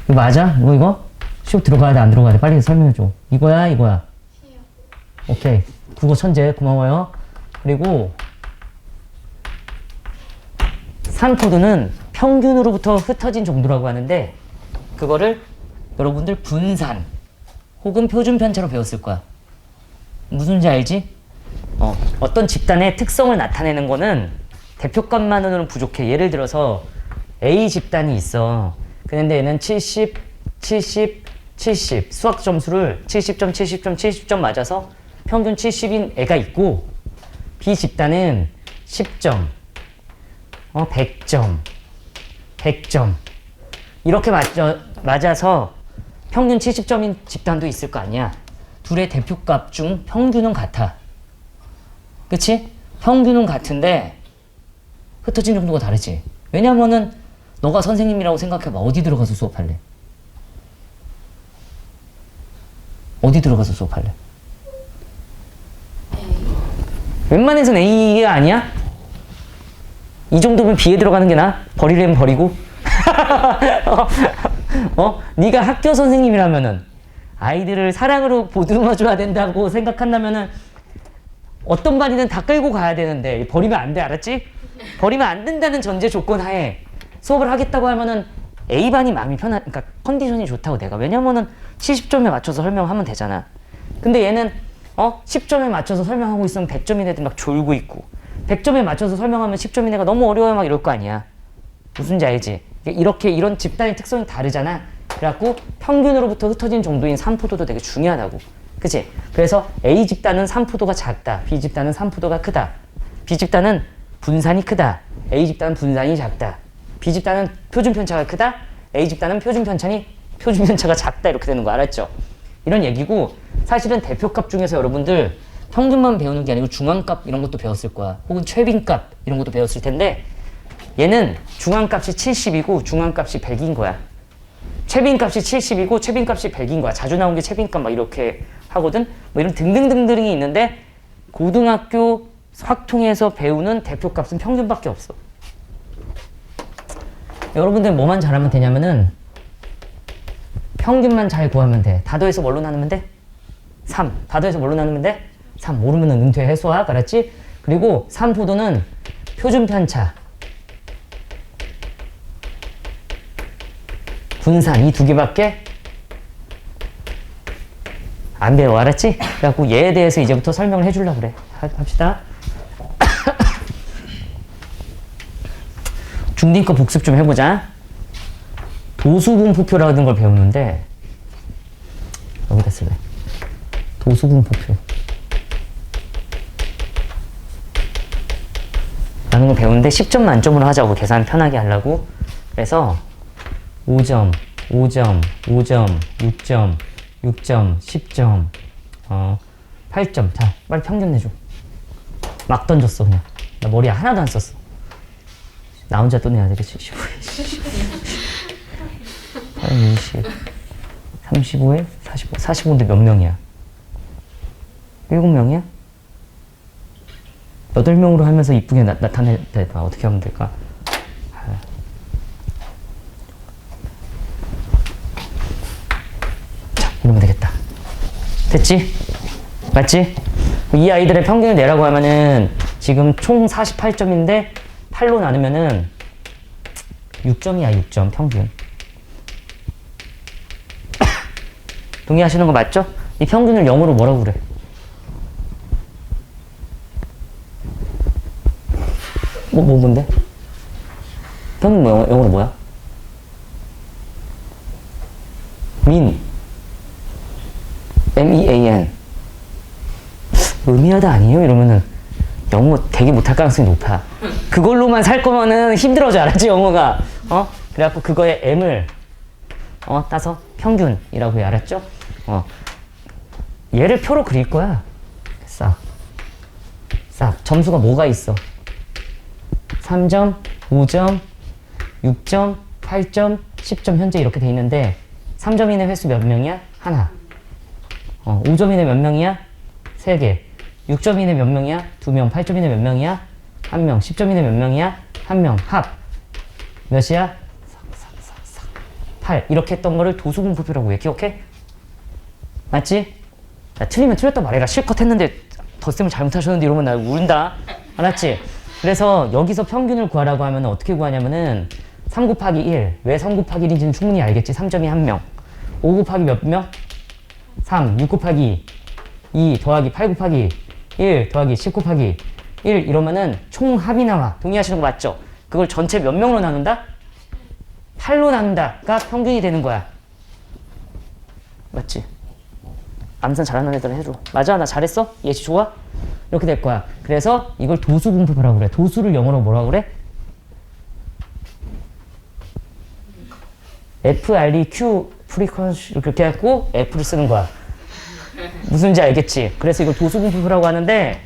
이거 맞아? 이거? 시험 들어가야 돼? 안 들어가야 돼? 빨리 설명해줘. 이거야? 이거야? 오케이. 국어 천재. 고마워요. 그리고 3코드는 평균으로부터 흩어진 정도라고 하는데 그거를 여러분들 분산 혹은 표준 편차로 배웠을 거야. 무슨지 알지? 어떤 집단의 특성을 나타내는 거는 대표값만으로는 부족해. 예를 들어서 A 집단이 있어. 그런데 얘는 70, 70, 70 수학 점수를 70점, 70점, 70점 맞아서 평균 70인 애가 있고 B 집단은 10점, 100점, 100점 이렇게 맞아서 평균 70점인 집단도 있을 거 아니야. 둘의 대표값 중 평균은 같아. 그치? 평균은 같은데 흩어진 정도가 다르지. 왜냐면은 너가 선생님이라고 생각해봐. 어디 들어가서 수업할래? 어디 들어가서 수업할래? 웬만해서는 A가 아니야? 이 정도면 B에 들어가는 게 나아? 버리려면 버리고? 네가 학교 선생님이라면은 아이들을 사랑으로 보듬어줘야 된다고 생각한다면은 어떤 반이든 다 끌고 가야 되는데 버리면 안 돼. 알았지? 버리면 안 된다는 전제 조건 하에 수업을 하겠다고 하면은 A반이 마음이 그러니까 컨디션이 좋다고 내가. 왜냐면은 70점에 맞춰서 설명하면 되잖아. 근데 얘는 10점에 맞춰서 설명하고 있으면 100점인 애들 막 졸고 있고 100점에 맞춰서 설명하면 10점인 애가 너무 어려워요 막 이럴 거 아니야. 무슨지 알지? 이런 집단의 특성이 다르잖아. 그래갖고 평균으로부터 흩어진 정도인 산포도도 되게 중요하다고. 그치? 그래서 A 집단은 산포도가 작다. B 집단은 산포도가 크다. B 집단은 분산이 크다. A 집단은 분산이 작다. B 집단은 표준 편차가 크다. A 집단은 표준 편차가 작다. 이렇게 되는 거 알았죠? 이런 얘기고 사실은 대표값 중에서 여러분들 평균만 배우는 게 아니고 중앙값 이런 것도 배웠을 거야. 혹은 최빈값 이런 것도 배웠을 텐데 얘는 중앙값이 70이고 중앙값이 100인 거야. 최빈값이 70이고 최빈값이 100인 거야. 자주 나온 게 최빈값 막 이렇게 하거든. 뭐 이런 등등등등이 있는데 고등학교 확통에서 배우는 대표값은 평균밖에 없어. 여러분들 뭐만 잘하면 되냐면은 평균만 잘 구하면 돼. 다 더해서 뭘로 나누면 돼? 3. 다 더해서 뭘로 나누면 돼? 3. 모르면은 은퇴 해소학. 알았지? 그리고 3포도는 표준 편차, 분산 이 두 개밖에 안 배워. 알았지? 그래갖고 얘에 대해서 이제부터 설명을 해주려고 그래. 합시다. 중딩 거 복습 좀 해보자. 도수분포표라는 걸 배우는데 도수분포표 라는 거 배우는데 10점 만점으로 하자고 계산 편하게 하려고. 그래서 5점, 5점, 5점, 6점, 6점, 10점, 8점. 자, 빨리 평균 내줘. 막 던졌어 그냥. 나 머리 하나도 안 썼어. 나 혼자 또 내야 되겠지. 15에 20, 35에 45. 45인데 몇 명이야? 7명이야? 8명으로 하면서 이쁘게 나타내다 어떻게 하면 될까? 자, 이러면 되겠다. 됐지? 맞지? 이 아이들의 평균을 내라고 하면은 지금 총 48점인데 8로 나누면은 6점이야. 6점 평균. 동의하시는 거 맞죠? 이 평균을 영어로 뭐라고 그래? 뭔데? 평균 영어로 뭐야? mean. mean. 의미하다 아니에요? 이러면은 영어 되게 못할 가능성이 높아. 그걸로만 살 거면은 힘들어져, 알았지? 영어가. 그래갖고 그거에 m을 따서 평균이라고 해, 알았죠? 얘를 표로 그릴 거야. 싹. 점수가 뭐가 있어? 3점, 5점, 6점, 8점, 10점 현재 이렇게 돼 있는데 3점 이내 횟수 몇 명이야? 하나. 5점 이내 몇 명이야? 3개. 6점 이내 몇 명이야? 2명. 8점 이내 몇 명이야? 1명. 10점 이내 몇 명이야? 1명. 합. 몇이야? 8. 이렇게 했던 거를 도수분포표라고 해. 기억해? 맞지? 야, 틀리면 틀렸다 말해라. 실컷 했는데 덧셈을 잘못하셨는데 이러면 나 운다. 알았지? 그래서 여기서 평균을 구하라고 하면 어떻게 구하냐면은 3 곱하기 1. 왜 3 곱하기 1인지는 충분히 알겠지? 3점이 1명. 5 곱하기 몇 명? 3. 6 곱하기 2 더하기 8 곱하기 1 더하기 10 곱하기 1 이러면은 총 합이 나와. 동의하시는 거 맞죠? 그걸 전체 몇 명으로 나눈다? 8로 나눈다가 평균이 되는 거야. 맞지? 암산 잘하는 애들은 해줘. 맞아? 나 잘했어? 예시 좋아? 이렇게 될 거야. 그래서 이걸 도수분포표라고 그래. 도수를 영어로 뭐라고 그래? FREQ 프리퀀시 이렇게 해갖고 F를 쓰는 거야. 무슨지 알겠지? 그래서 이걸 도수분포표라고 하는데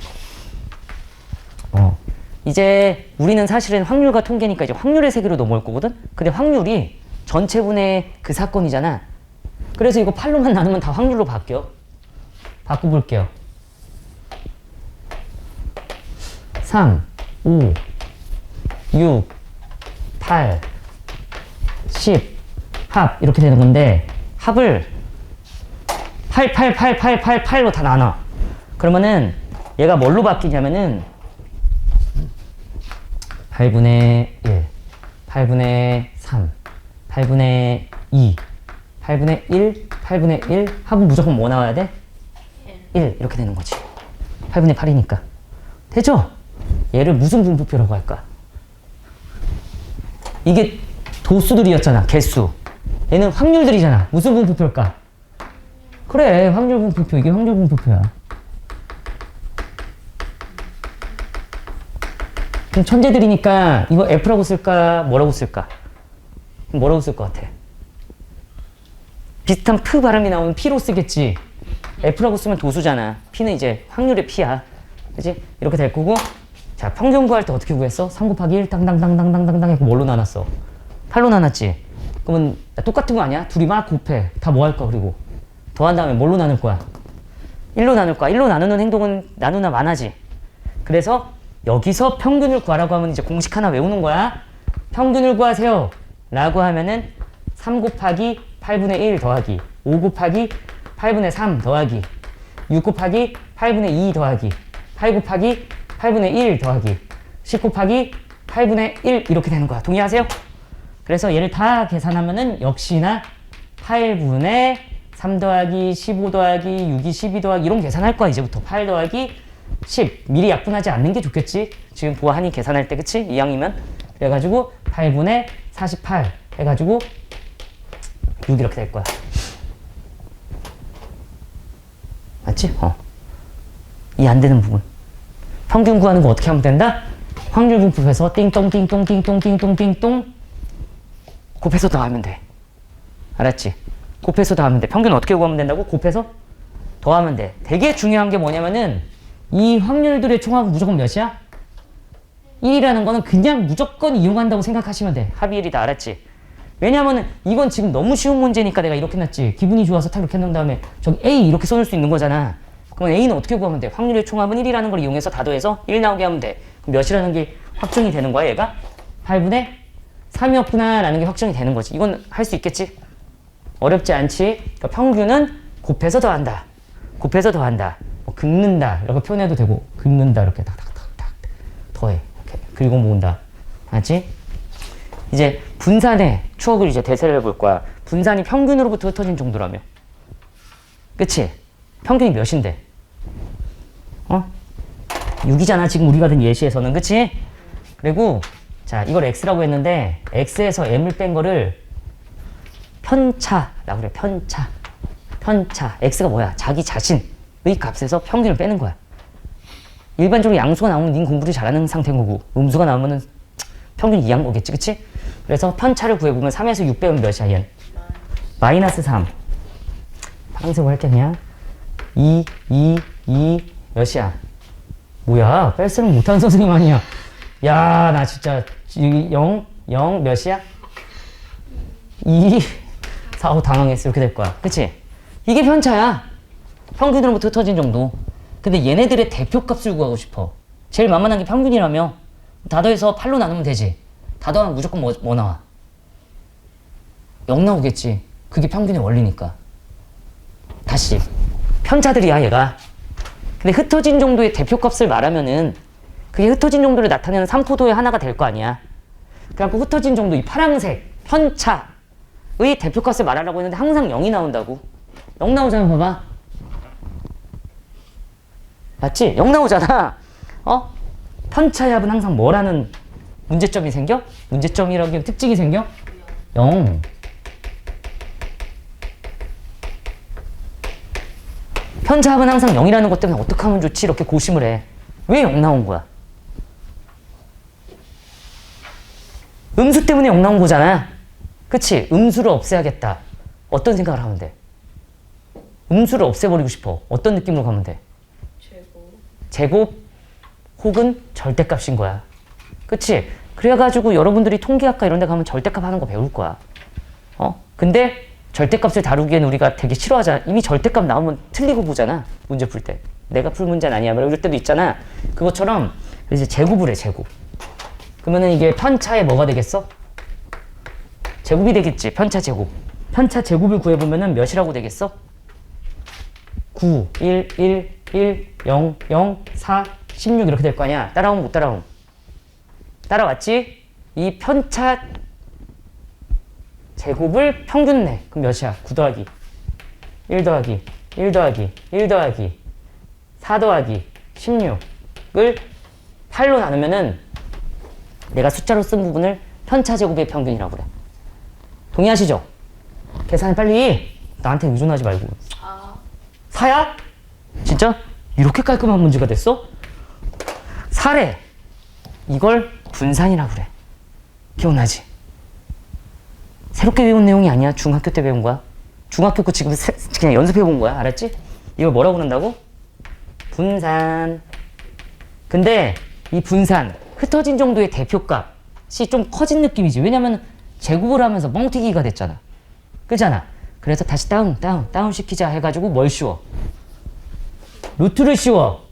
이제 우리는 사실은 확률과 통계니까 이제 확률의 세계로 넘어올 거거든? 근데 확률이 전체분의 그 사건이잖아. 그래서 이거 8로만 나누면 다 확률로 바뀌어. 바꿔볼게요. 3, 5, 6, 8, 10 합 이렇게 되는 건데 합을 8, 8, 8, 8, 8, 8로 다 나눠. 그러면은 얘가 뭘로 바뀌냐면은 8분의 1, 8분의 3, 8분의 2, 8분의 1, 8분의 1 합은 무조건 뭐 나와야 돼? 1 이렇게 되는 거지. 8분의 8이니까. 되죠? 얘를 무슨 분포표라고 할까? 이게 도수들이었잖아. 개수. 얘는 확률들이잖아. 무슨 분포표일까? 그래, 확률 분포표. 이게 확률 분포표야. 그럼 천재들이니까 이거 F라고 쓸까? 뭐라고 쓸까? 뭐라고 쓸 것 같아? 비슷한 프 발음이 나오면 P로 쓰겠지. F라고 쓰면 도수잖아. P는 이제 확률의 P야. 그치? 이렇게 될 거고. 자, 평균 구할 때 어떻게 구했어? 3 곱하기 1 땅땅땅땅땅땅땅 해서 뭘로 나눴어? 8로 나눴지? 그러면 똑같은 거 아니야? 둘이 막 곱해. 다 뭐 할 거야, 그리고? 더한 다음에 뭘로 나눌 거야? 1로 나눌 거야. 1로 나누는 행동은 나누나 마나지? 그래서 여기서 평균을 구하라고 하면 이제 공식 하나 외우는 거야. 평균을 구하세요. 라고 하면은 3 곱하기 8분의 1 더하기 5 곱하기 8분의 3 더하기 6 곱하기 8분의 2 더하기 8 곱하기 8분의 1 더하기 10 곱하기 8분의 1 이렇게 되는 거야. 동의하세요? 그래서 얘를 다 계산하면은 역시나 8분의 3 더하기 15 더하기 6이 12 더하기 이런 계산할 거야. 이제부터 8 더하기 10 미리 약분하지 않는 게 좋겠지. 지금 보아하니 계산할 때 그치? 이왕이면 그래가지고 8분의 48 해가지고 6 이렇게 될 거야. 맞지? 알았지? 이 안 되는 부분. 평균 구하는 거 어떻게 하면 된다? 확률 분법해서 띵똥 띵똥 띵똥 띵똥 띵똥 곱해서 더하면 돼. 알았지? 곱해서 더하면 돼. 평균 어떻게 구하면 된다고? 곱해서 더하면 돼. 되게 중요한 게 뭐냐면은 이 확률들의 총합은 무조건 몇이야? 1이라는 거는 그냥 무조건 이용한다고 생각하시면 돼. 합이 1이다. 알았지? 왜냐면은 이건 지금 너무 쉬운 문제니까 내가 이렇게 놨지. 기분이 좋아서 딱 이렇게 해놓은 다음에 저기 A 이렇게 써줄 수 있는 거잖아. 그럼 A는 어떻게 구하면 돼? 확률의 총합은 1이라는 걸 이용해서 다 더해서 1 나오게 하면 돼. 그럼 몇이라는 게 확정이 되는 거야, 얘가? 8분의 3이었구나 라는 게 확정이 되는 거지. 이건 할 수 있겠지? 어렵지 않지? 그러니까 평균은 곱해서 더한다. 곱해서 더한다. 뭐 긁는다. 이렇게 표현해도 되고, 긁는다. 이렇게 탁탁탁탁 더해. 이렇게 긁어 모은다. 알지? 이제 분산의 추억을 이제 대세를 해볼 거야. 분산이 평균으로부터 흩어진 정도라며. 그치? 평균이 몇인데? 6이잖아. 지금 우리가 든 예시에서는. 그치? 그리고 자, 이걸 x라고 했는데 x에서 m을 뺀 거를 편차라고 그래. 편차. x가 뭐야? 자기 자신의 값에서 평균을 빼는 거야. 일반적으로 양수가 나오면 닌 공부를 잘하는 상태인 거고, 음수가 나오면은 평균 이한 거겠지. 그치? 그래서 편차를 구해보면 3에서 6 빼면 몇이야, 얘는? 마이너스 3. 파란색으로 할게, 그냥. 2 몇이야? 뭐야? 뺄수록 못하는 선생님 아니야. 야, 나 진짜 0 몇이야? 2 4, 5 당황했어. 이렇게 될 거야. 그치? 이게 편차야. 평균으로부터 흩어진 정도. 근데 얘네들의 대표값을 구하고 싶어. 제일 만만한 게 평균이라며. 다 더해서 8로 나누면 되지. 다 더하면 무조건 뭐 나와? 0 나오겠지. 그게 평균의 원리니까. 다시. 편차들이야, 얘가. 근데 흩어진 정도의 대표값을 말하면은 그게 흩어진 정도를 나타내는 삼포도의 하나가 될 거 아니야. 그래갖고 흩어진 정도, 이 파란색, 편차의 대표값을 말하려고 했는데 항상 0이 나온다고. 0 나오잖아, 봐봐. 맞지? 0 나오잖아. 편차의 합은 항상 뭐라는 문제점이 생겨? 문제점이라기엔 특징이 생겨? 0. 편차합은 항상 0이라는 것 때문에 어떻게 하면 좋지? 이렇게 고심을 해. 왜 0 나온 거야? 음수 때문에 0 나온 거잖아. 그치? 음수를 없애야겠다. 어떤 생각을 하면 돼? 음수를 없애버리고 싶어. 어떤 느낌으로 가면 돼? 제곱 혹은 절대값인 거야. 그치? 그래가지고 여러분들이 통계학과 이런 데 가면 절대값 하는 거 배울 거야. 근데 절대값을 다루기에는 우리가 되게 싫어하잖아. 이미 절대값 나오면 틀리고 보잖아. 문제 풀 때. 내가 풀 문제는 아니야. 이럴 때도 있잖아. 그것처럼 이제 제곱을 해, 제곱. 그러면은 이게 편차의 뭐가 되겠어? 제곱이 되겠지. 편차 제곱. 편차 제곱을 구해보면은 몇이라고 되겠어? 9, 1, 0, 0, 4, 16 이렇게 될 거 아니야. 따라오면 못 따라오면? 따라왔지? 이 편차 제곱을 평균 내. 그럼 몇이야? 9 더하기 1 더하기 1 더하기 1 더하기 4 더하기 16을 8로 나누면은 내가 숫자로 쓴 부분을 편차 제곱의 평균이라고 그래. 동의하시죠? 계산해 빨리. 나한테 의존하지 말고. 4야? 진짜? 이렇게 깔끔한 문제가 됐어? 4래. 이걸 분산이라고 그래. 기억나지? 새롭게 배운 내용이 아니야. 중학교 때 배운 거야. 중학교 거 지금 그냥 연습해 본 거야. 알았지? 이걸 뭐라고 그런다고? 분산. 근데 이 분산, 흩어진 정도의 대표값이 좀 커진 느낌이지. 왜냐면 제곱을 하면서 뻥튀기가 됐잖아. 그잖아. 그래서 다시 다운 시키자 해가지고 뭘 씌워? 루트를 씌워.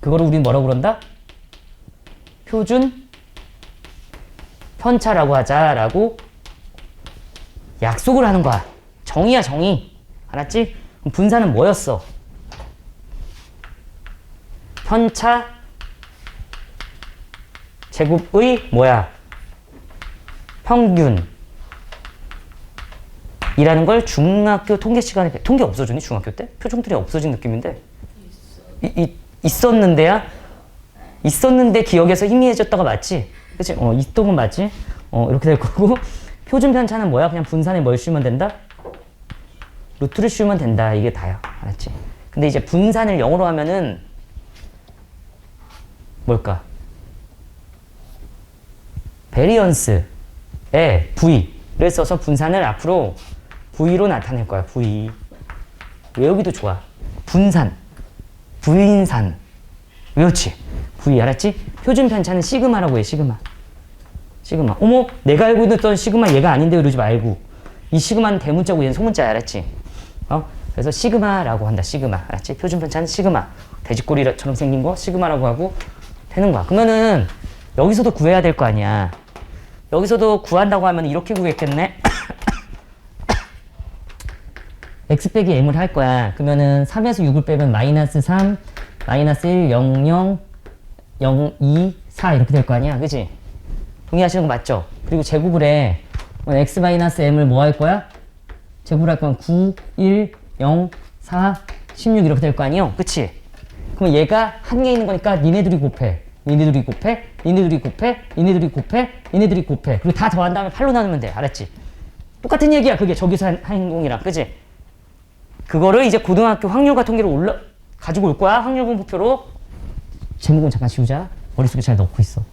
그거를 우린 뭐라고 그런다? 표준 편차라고 하자라고 약속을 하는 거야. 정의야, 정의. 알았지? 그럼 분산은 뭐였어? 편차 제곱의 뭐야? 평균. 이라는 걸 중학교 통계 시간에 통계 없어지니? 중학교 때? 표준들이 없어진 느낌인데? 있었는데야? 있었는데 기억에서 희미해졌다가 맞지? 그치? 있던 건 맞지? 이렇게 될 거고 표준 편차는 뭐야? 그냥 분산에 뭘 씌우면 된다? 루트를 씌우면 된다. 이게 다야. 알았지? 근데 이제 분산을 영어로 하면은 뭘까? 베리언스의 V를 써서 분산을 앞으로 V로 나타낼 거야. V. 외우기도 좋아. 분산. 부인산. 외웠지? V 알았지? 표준 편차는 시그마라고 해. 시그마. 시그마. 어머, 내가 알고 있던 시그마 얘가 아닌데 이러지 말고. 이 시그마는 대문자고 얘는 소문자야. 알았지? 그래서 시그마라고 한다. 시그마. 알았지? 표준 편차는 시그마. 돼지꼬리처럼 생긴 거 시그마라고 하고 되는 거야. 그러면은 여기서도 구해야 될 거 아니야. 여기서도 구한다고 하면 이렇게 구했겠네. x 빼기 m을 할 거야. 그러면은 3에서 6을 빼면 마이너스 3, 마이너스 1, 0, 0, 0, 2, 4 이렇게 될 거 아니야. 그치? 동의하시는 거 맞죠? 그리고 제곱을 해. x 마이너스 m을 뭐 할 거야? 제곱을 할 거면 9, 1, 0, 4, 16 이렇게 될 거 아니에요? 그치? 그럼 얘가 한 개 있는 거니까 니네들이 곱해. 니네들이 곱해. 니네들이 곱해. 니네들이 곱해. 니네들이 곱해. 그리고 다 더한 다음에 8로 나누면 돼. 알았지? 똑같은 얘기야. 그게 저기서 한 행동이랑. 그치? 그거를 이제 고등학교 확률과 통계로 가지고 올 거야. 확률 분포표로. 제목은 잠깐 지우자. 머릿속에 잘 넣고 있어.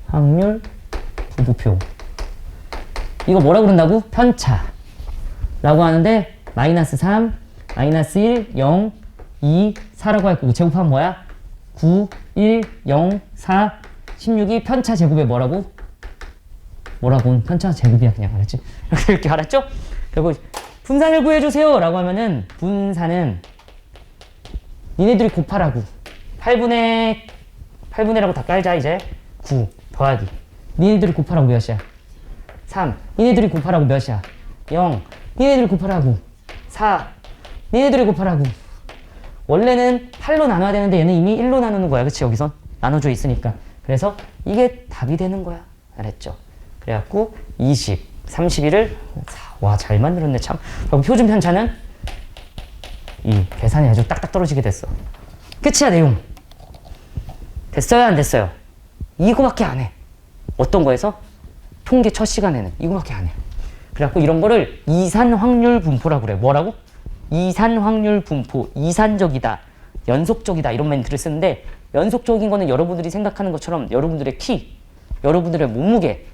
확률 분포표. 이거 뭐라고 그런다고? 편차. 라고 하는데 마이너스 3, 마이너스 1, 0, 2, 4라고 할 거고 제곱하면 뭐야? 9, 1, 0, 4, 16이 편차 제곱에 뭐라고? 뭐라고? 편차 제곱이야 그냥. 알았지? 이렇게 알았죠? 그리고 분산을 구해주세요 라고 하면은 분산은 니네들이 곱하라고 8분의라고 다 깔자. 이제 9 더하기 니네들이 곱하라고 몇이야? 3 니네들이 곱하라고 몇이야? 0 니네들이 곱하라고 4 니네들이 곱하라고. 원래는 8로 나눠야 되는데 얘는 이미 1로 나누는 거야. 그치? 여기선 나눠져 있으니까. 그래서 이게 답이 되는 거야. 알았죠? 그래갖고 20 31을 와 잘 만들었네 참. 그리고 표준 편차는 이 계산이 아주 딱딱 떨어지게 됐어. 끝이야 내용. 됐어요 안 됐어요? 이거밖에 안 해. 어떤 거에서? 통계 첫 시간에는 이거밖에 안 해. 그래갖고 이런 거를 이산 확률 분포라고 그래. 뭐라고? 이산 확률 분포. 이산적이다. 연속적이다. 이런 멘트를 쓰는데 연속적인 거는 여러분들이 생각하는 것처럼 여러분들의 키, 여러분들의 몸무게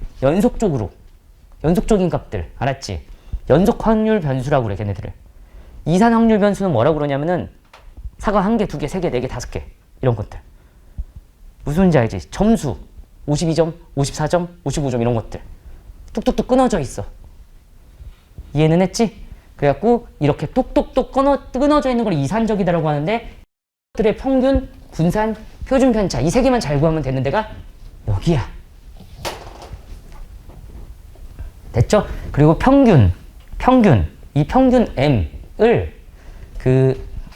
연속적인 값들. 알았지? 연속 확률 변수라고 그래 걔네들을. 이산 확률 변수는 뭐라고 그러냐면은 사과 1개, 2개, 3개, 4개, 5개 이런 것들. 무슨지 알지? 점수 52점, 54점, 55점 이런 것들 뚝뚝뚝 끊어져 있어. 이해는 했지? 그래갖고 이렇게 똑똑똑 끊어져 있는 걸 이산적이다라고 하는데 들의 평균, 분산, 표준 편차 이 세 개만 잘 구하면 되는 데가 여기야. 됐죠? 그리고 이 평균 M을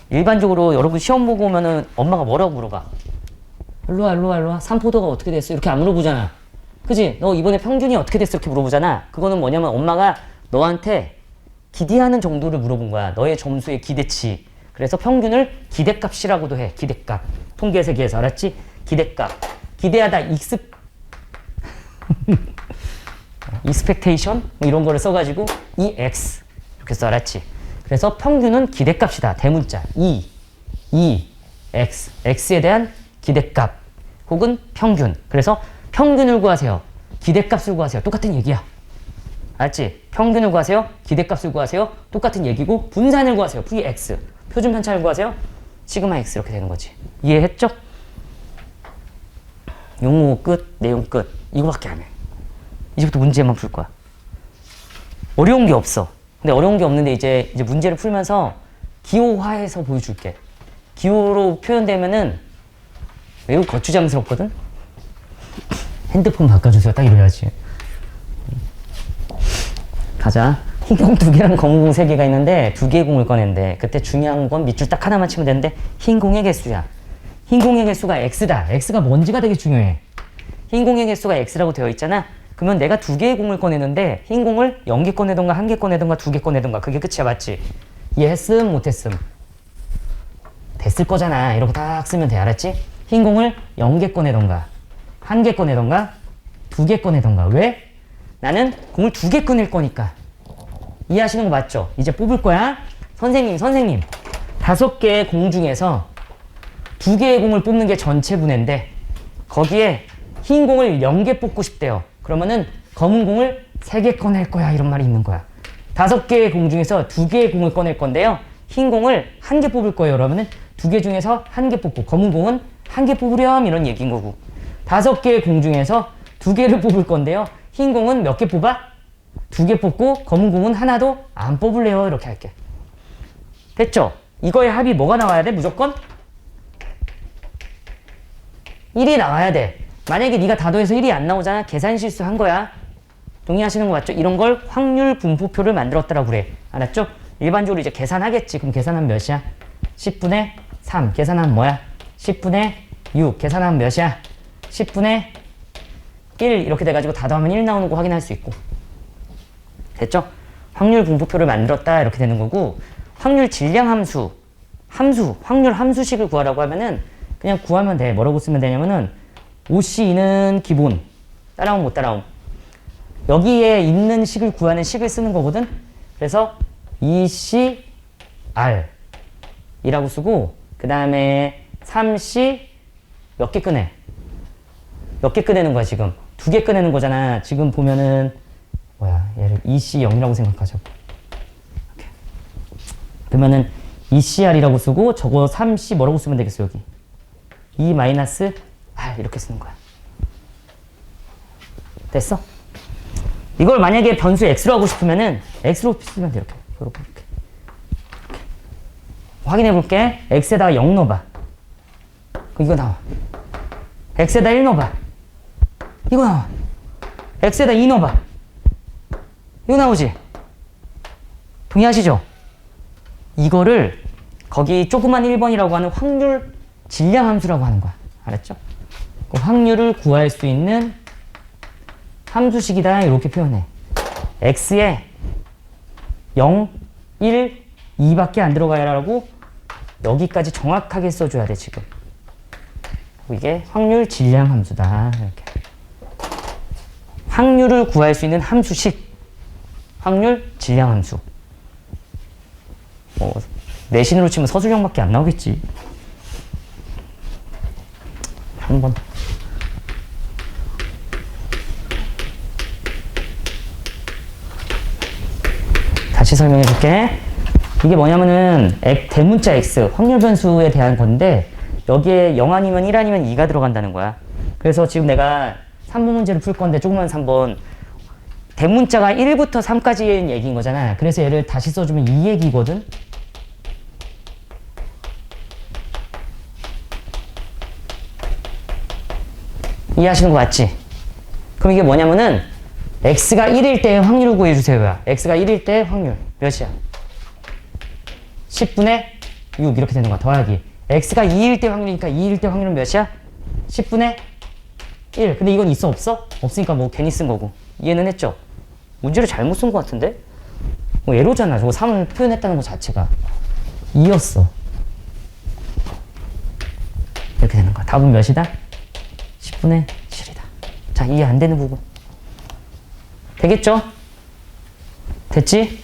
일반적으로 여러분 시험 보고 오면은 엄마가 뭐라고 물어봐? 일로와. 산포도가 어떻게 됐어? 이렇게 안 물어보잖아. 그지? 너 이번에 평균이 어떻게 됐어? 이렇게 물어보잖아. 그거는 뭐냐면 엄마가 너한테 기대하는 정도를 물어본 거야. 너의 점수의 기대치. 그래서 평균을 기대값이라고도 해. 기대값. 통계 세계에서 알았지? 기대값. 기대하다 expectation 뭐 이런 거를 써가지고 EX 이렇게 써. 알았지? 그래서 평균은 기대값이다. 대문자 X X에 대한 기대값 혹은 평균. 그래서 평균을 구하세요. 기대값을 구하세요. 똑같은 얘기야. 알았지? 평균을 구하세요. 기대값을 구하세요. 똑같은 얘기고 분산을 구하세요. VX. 표준 편차를 구하세요. 시그마 X 이렇게 되는 거지. 이해했죠? 용어 끝, 내용 끝. 이거밖에 안 해. 이제부터 문제만 풀 거야. 어려운 게 없어. 근데 어려운 게 없는데 이제 문제를 풀면서 기호화해서 보여줄게. 기호로 표현되면은 매우 거추장스럽거든? 핸드폰 바꿔주세요. 딱 이래야지. 가자. 흰 공 2개랑 검은 공 3개가 있는데 2개의 공을 꺼낸대. 그때 중요한 건 밑줄 딱 하나만 치면 되는데 흰 공의 개수야. 흰 공의 개수가 X다. X가 뭔지가 되게 중요해. 흰 공의 개수가 X라고 되어 있잖아. 그러면 내가 2개의 공을 꺼내는데 흰 공을 0개 꺼내던가 1개 꺼내던가 2개 꺼내던가 그게 끝이야. 맞지? 이해했음 못했음? 됐을 거잖아. 이러고 딱 쓰면 돼. 알았지? 흰 공을 0개 꺼내던가 1개 꺼내던가 2개 꺼내던가. 왜? 나는 공을 2개 꺼낼 거니까. 이해하시는 거 맞죠? 이제 뽑을 거야. 선생님 5개의 공 중에서 2개의 공을 뽑는 게 전체 분해인데 거기에 흰 공을 0개 뽑고 싶대요. 그러면은 검은 공을 3개 꺼낼 거야 이런 말이 있는 거야. 5개의 공 중에서 2개의 공을 꺼낼 건데요. 흰 공을 1개 뽑을 거예요. 그러면은 2개 중에서 1개 뽑고 검은 공은 1개 뽑으렴 이런 얘기인 거고 5개의 공 중에서 2개를 뽑을 건데요. 흰 공은 몇 개 뽑아? 2개 뽑고 검은 공은 하나도 안 뽑을래요. 이렇게 할게. 됐죠? 이거의 합이 뭐가 나와야 돼? 무조건 1이 나와야 돼. 만약에 네가 다 더해서 1이 안 나오잖아. 계산 실수한 거야. 동의하시는 거 맞죠? 이런 걸 확률 분포표를 만들었다라고 그래. 알았죠? 일반적으로 이제 계산하겠지. 그럼 계산하면 몇이야? 10분의 3. 계산하면 뭐야? 10분의 6. 계산하면 몇이야? 10분의 1. 이렇게 돼가지고 다 더하면 1 나오는 거 확인할 수 있고. 됐죠? 확률 분포표를 만들었다. 이렇게 되는 거고. 확률 질량 함수. 확률 함수식을 구하라고 하면은 그냥 구하면 돼. 뭐라고 쓰면 되냐면은 OC는 기본. 따라옴 못 따라옴. 여기에 있는 식을 구하는 식을 쓰는 거거든. 그래서 ECR 이라고 쓰고 그 다음에 3C 몇 개 꺼내? 몇 개 꺼내는 거야 지금? 2개 꺼내는 거잖아. 지금 보면은 뭐야 얘를 EC0이라고 생각하자고. 이렇게. 그러면은 ECR이라고 쓰고 저거 3C 뭐라고 쓰면 되겠어 여기? E-R 이렇게 쓰는 거야. 됐어? 이걸 만약에 변수 x로 하고 싶으면은 x로 쓰면 돼. 이렇게. 확인해 볼게. x에다가 0 넣어봐. 이거 나와. x에다 1 넣어봐. 이거 나와. x에다 2 넣어봐. 이거 나오지? 동의하시죠? 이거를 거기 조그만 1번이라고 하는 확률 질량 함수라고 하는 거야. 알았죠? 그 확률을 구할 수 있는 함수식이다 이렇게 표현해. x에 0, 1, 2밖에 안 들어가야라고 여기까지 정확하게 써줘야 돼 지금. 이게 확률 질량 함수다 이렇게. 확률을 구할 수 있는 함수식. 확률 질량 함수. 내신으로 치면 서술형밖에 안 나오겠지. 한번 다시 설명해 줄게. 이게 뭐냐면은 대문자 x 확률 변수에 대한 건데 여기에 0 아니면 1 아니면 2가 들어간다는 거야. 그래서 지금 내가 3번 문제를 풀 건데 조그만 3번 대문자가 1부터 3까지의 얘기인 거잖아. 그래서 얘를 다시 써주면 이 얘기거든. 이해하시는 거 맞지? 그럼 이게 뭐냐면은 x가 1일 때의 확률을 구해주세요야. x가 1일 때의 확률 몇이야? 10분의 6 이렇게 되는 거야. 더하기 x가 2일 때 확률이니까 2일 때 확률은 몇이야? 10분의 1. 근데 이건 있어 없어? 없으니까 뭐 괜히 쓴 거고. 이해는 했죠? 문제를 잘못 쓴 거 같은데? 뭐 에러잖아. 저거 3을 표현했다는 거 자체가 2였어. 이렇게 되는 거야. 답은 몇이다? 10분의 7이다. 자, 이해 안 되는 부분. 되겠죠? 됐지?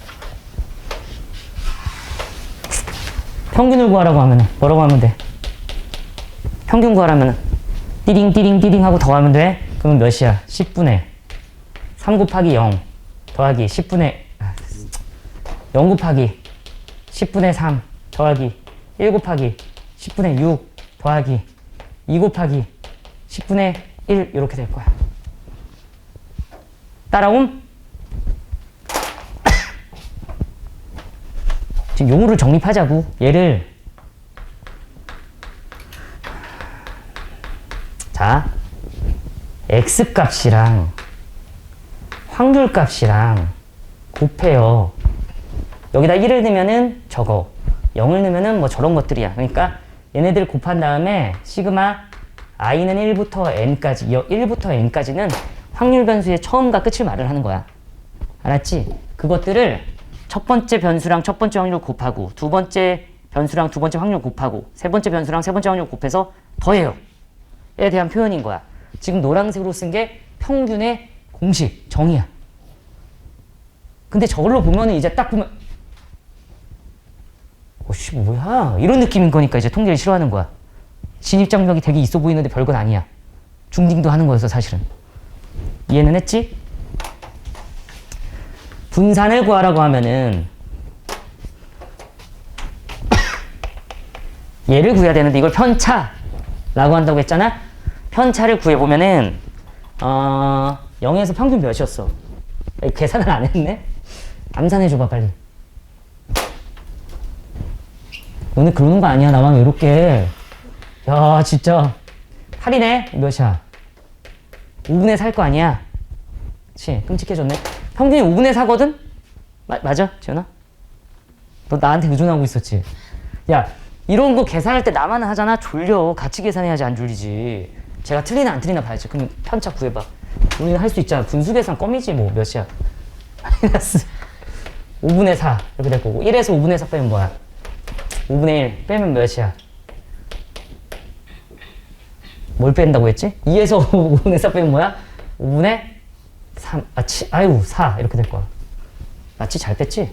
평균을 구하라고 하면 뭐라고 하면 돼? 평균 구하라면 띠링 하고 더하면 돼? 그러면 몇이야? 10분의 3 곱하기 0 더하기 10분의 0 곱하기 10분의 3 더하기 1 곱하기 10분의 6 더하기 2 곱하기 10분의 1 이렇게 될 거야. 따라옴? 지금 용어를 정립하자고. 얘를 자 x값이랑 확률값이랑 곱해요. 여기다 1을 넣으면은 저거 0을 넣으면은 뭐 저런 것들이야. 그러니까 얘네들 곱한 다음에 시그마 i는 1부터 n까지 1부터 n까지는 확률 변수의 처음과 끝을 말을 하는 거야. 알았지? 그것들을 첫 번째 변수랑 첫 번째 확률 곱하고 두 번째 변수랑 두 번째 확률 곱하고 세 번째 변수랑 세 번째 확률 곱해서 더해요. 에 대한 표현인 거야. 지금 노란색으로 쓴 게 평균의 공식, 정의야. 근데 저걸로 보면은 이제 딱 보면 어씨 뭐야 이런 느낌인 거니까 이제 통계를 싫어하는 거야. 진입장벽이 되게 있어 보이는데 별건 아니야. 중딩도 하는 거였어 사실은. 이해는 했지? 분산을 구하라고 하면은 얘를 구해야 되는데 이걸 편차라고 한다고 했잖아. 편차를 구해보면은 0에서 평균 몇이었어? 계산을 안 했네? 암산해줘봐 빨리. 너네 그러는 거 아니야 나만 외롭게. 야 진짜 8이네? 몇이야? 5분의 4일 거 아니야? 그치 끔찍해졌네. 평균이 5분의 4거든? 맞아 지연아? 너 나한테 의존하고 있었지? 야 이런 거 계산할 때 나만 하잖아. 졸려. 같이 계산해야지 안 졸리지. 제가 틀리나 안 틀리나 봐야지. 그럼 편차 구해봐. 우리는 할 수 있잖아. 분수 계산 껌이지 뭐. 몇이야? 마이너스 5분의 4 이렇게 될 거고 1에서 5분의 4 빼면 뭐야? 5분의 1 빼면 몇이야? 뭘 뺀다고 했지? 2에서 5분의 4 빼면 뭐야? 5분의 3 아유 4 이렇게 될 거야. 맞지? 잘 뺐지?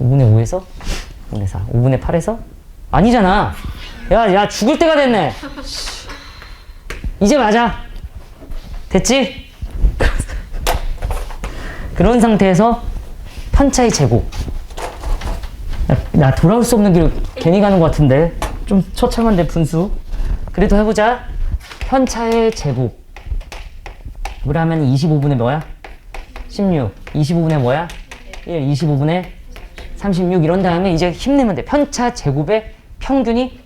5분의 5에서 5분의 4 5분의 8에서 아니잖아. 야 죽을 때가 됐네. 이제 맞아. 됐지? 그런 상태에서 편차의 제곱. 나 돌아올 수 없는 길을 괜히 가는 것 같은데 좀 처참한데 분수. 그래도 해보자. 편차의 제곱 을 하면 25분의 뭐야? 16 25분의 뭐야? 1 25분의 36 이런 다음에 이제 힘내면 돼. 편차 제곱의 평균이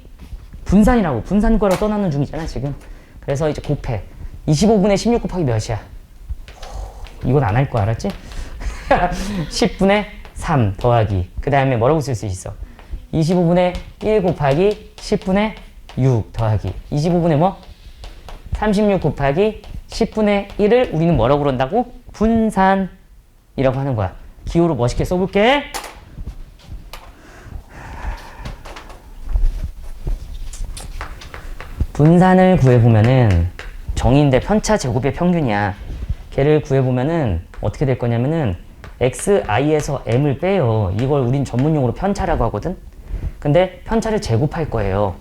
분산이라고. 분산과로 떠나는 중이잖아 지금. 그래서 이제 곱해. 25분의 16 곱하기 몇이야? 이건 안 할 거 알았지? 10분의 3 더하기 그 다음에 뭐라고 쓸 수 있어? 25분의 1 곱하기 10분의 6 더하기 25분의 뭐? 36 곱하기 10분의 1을 우리는 뭐라고 그런다고? 분산이라고 하는 거야. 기호로 멋있게 써볼게. 분산을 구해보면은 정의인데 편차 제곱의 평균이야. 걔를 구해보면은 어떻게 될 거냐면은 xi에서 m을 빼요. 이걸 우린 전문용어로 편차라고 하거든. 근데 편차를 제곱할 거예요.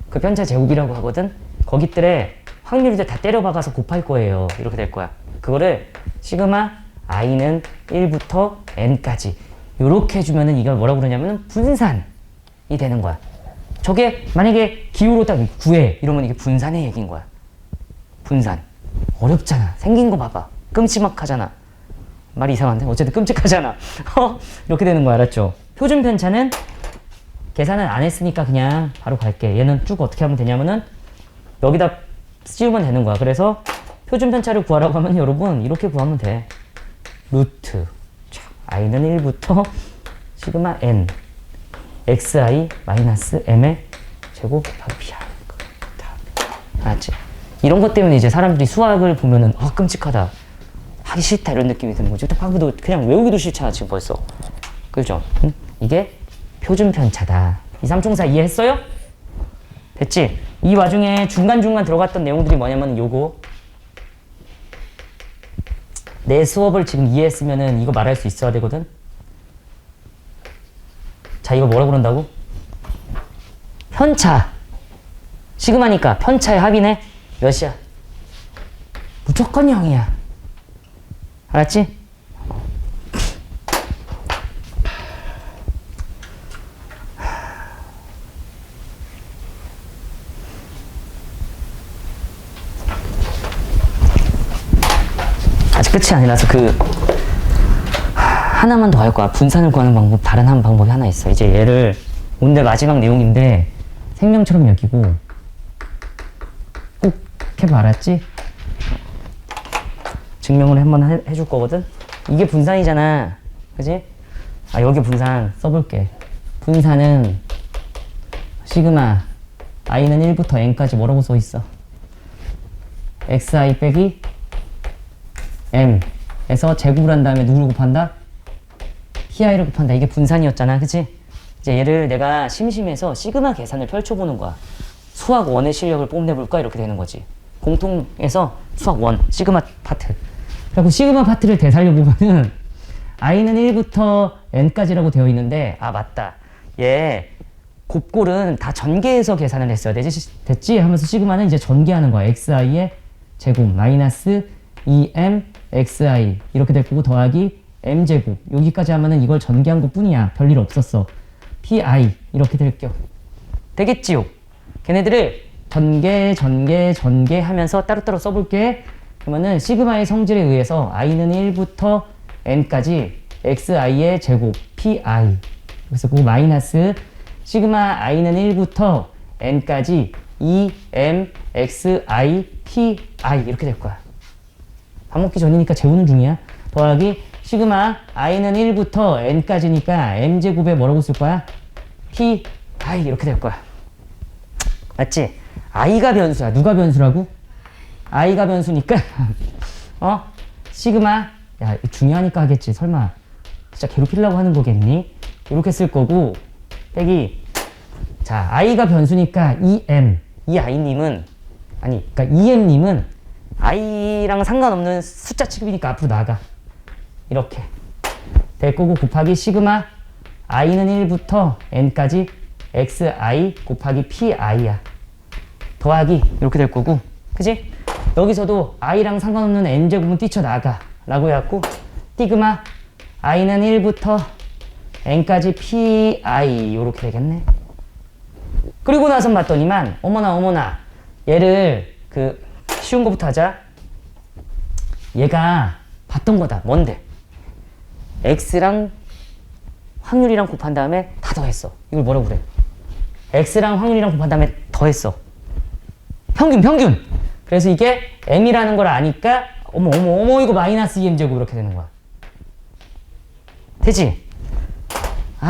그 편차 제곱이라고 하거든. 거기들의 확률들 다 때려박아서 곱할 거예요. 이렇게 될 거야. 그거를 시그마 i는 1부터 n까지 이렇게 해주면은 이걸 뭐라고 그러냐면은 분산이 되는 거야. 저게 만약에 기호로 딱 구해 이러면 이게 분산의 얘기인 거야. 분산. 어렵잖아. 생긴 거 봐봐. 끔찍하잖아. 말이 이상한데? 어쨌든 끔찍하잖아. 이렇게 되는 거 알았죠? 표준 편차는 계산을 안 했으니까 그냥 바로 갈게. 얘는 쭉 어떻게 하면 되냐면은 여기다 씌우면 되는 거야. 그래서 표준 편차를 구하라고 하면 여러분 이렇게 구하면 돼. 루트 i는 1부터 시그마 n xi 마이너스 m의 제곱 곱하기 pi. 알았지? 이런 것 때문에 이제 사람들이 수학을 보면은 끔찍하다. 하기 싫다 이런 느낌이 드는 거지. 딱 봐도 그냥 외우기도 싫잖아 지금 벌써. 그죠? 응? 이게 표준 편차다. 이삼총사 이해했어요? 됐지? 이 와중에 중간중간 들어갔던 내용들이 뭐냐면 요거. 내 수업을 지금 이해했으면은 이거 말할 수 있어야 되거든? 자, 이거 뭐라고 그런다고? 편차. 시그마니까 편차의 합이네? 몇이야? 무조건 0이야. 알았지? 아직 끝이 아니라서 하나만 더 할 거야. 분산을 구하는 방법, 다른 한 방법이 하나 있어. 이제 얘를 오늘 마지막 내용인데 생명처럼 여기고 꼭 해봐. 알았지? 증명을 한번 해줄 거거든? 이게 분산이잖아. 그지? 여기 분산 써볼게. 분산은 시그마 i는 1부터 n까지 뭐라고 써있어? xi 빼기 m에서 제곱을 한 다음에 누구를 곱한다? pi를 곱한다. 이게 분산이었잖아. 그치? 이제 얘를 내가 심심해서 시그마 계산을 펼쳐보는 거야. 수학 1의 실력을 뽐내볼까? 이렇게 되는 거지. 공통에서 수학 1, 시그마 파트. 그리고 시그마 파트를 되살려보면은 i는 1부터 n까지라고 되어 있는데 맞다. 얘 곱골은 다 전개해서 계산을 했어야 됐지? 하면서 시그마는 이제 전개하는 거야. xi의 제곱 마이너스 2m xi 이렇게 될 거고 더하기 m제곱 여기까지 하면은 이걸 전개한 것 뿐이야. 별일 없었어. pi 이렇게 될 겨. 되겠지요? 걔네들을 전개 하면서 따로따로 써볼게. 그러면은 시그마의 성질에 의해서 i는 1부터 n까지 xi의 제곱 pi 그래서 그 마이너스 시그마 i는 1부터 n까지 2m xi pi 이렇게 될 거야. 밥 먹기 전이니까 재우는 중이야. 더하기 시그마 i는 1부터 n까지니까 m제곱에 뭐라고 쓸 거야? pi 이렇게 될 거야. 맞지? i가 변수야. 누가 변수라고? i가 변수니까 시그마 야 중요하니까 하겠지. 설마 진짜 괴롭히려고 하는 거겠니? 이렇게 쓸 거고 빼기 자 i가 변수니까 2m 이 i님은 아니 그러니까 2m님은 i랑 상관없는 숫자 취급이니까 앞으로 나가 이렇게 될 거고 곱하기 시그마 i는 1부터 n까지 xi 곱하기 pi야 더하기 이렇게 될 거고 그지? 여기서도 i랑 상관없는 n제곱은 뛰쳐나가 라고 해갖고 띠그마 i는 1부터 n까지 pi 요렇게 되겠네. 그리고 나서 봤더니만 어머나 얘를 그 쉬운 거부터 하자. 얘가 봤던 거다. 뭔데? x랑 확률이랑 곱한 다음에 다 더했어. 이걸 뭐라고 그래? x랑 확률이랑 곱한 다음에 더했어. 평균. 그래서 이게 m이라는 걸 아니까 어머 이거 마이너스 2m제곱 이렇게 되는 거야. 되지?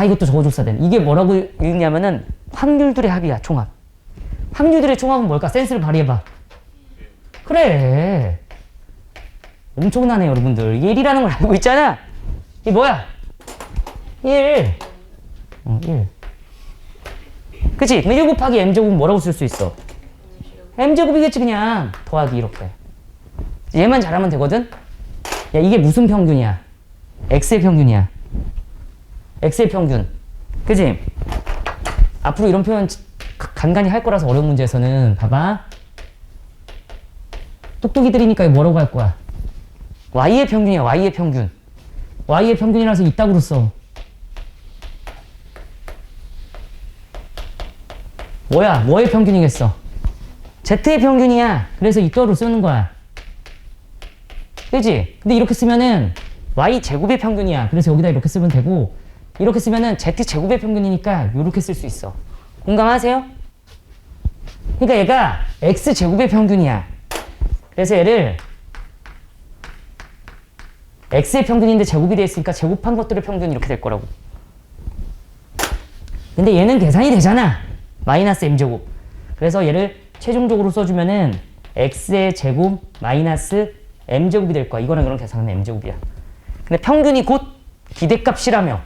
이것도 적어줬어야 되네. 이게 뭐라고 읽냐면은 확률들의 합이야. 총합. 확률들의 총합은 뭘까? 센스를 발휘해봐. 그래. 엄청나네 여러분들. 1이라는 걸 알고 있잖아. 이게 뭐야? 1. 1. 그치? 1 곱하기 m제곱은 뭐라고 쓸 수 있어? m제곱이겠지 그냥. 더하기 이렇게. 얘만 잘하면 되거든? 야 이게 무슨 평균이야? x의 평균이야. x의 평균. 그치? 앞으로 이런 표현 간간히 할 거라서 어려운 문제에서는 봐봐. 똑똑이들이니까 뭐라고 할 거야? y의 평균이야. y의 평균. y의 평균이라서 이따구로 써. 뭐야? 뭐의 평균이겠어? z의 평균이야. 그래서 이따구로 쓰는 거야. 그치? 근데 이렇게 쓰면은 y 제곱의 평균이야. 그래서 여기다 이렇게 쓰면 되고 이렇게 쓰면은 z 제곱의 평균이니까 이렇게 쓸 수 있어. 공감하세요? 그러니까 얘가 x 제곱의 평균이야. 그래서 얘를 x의 평균인데 제곱이 되어 있으니까 제곱한 것들의 평균이 이렇게 될 거라고. 근데 얘는 계산이 되잖아. 마이너스 m제곱. 그래서 얘를 최종적으로 써주면은 x의 제곱 마이너스 m제곱이 될 거야. 이거랑 이거랑 계산하면 m제곱이야. 근데 평균이 곧 기대값이라며.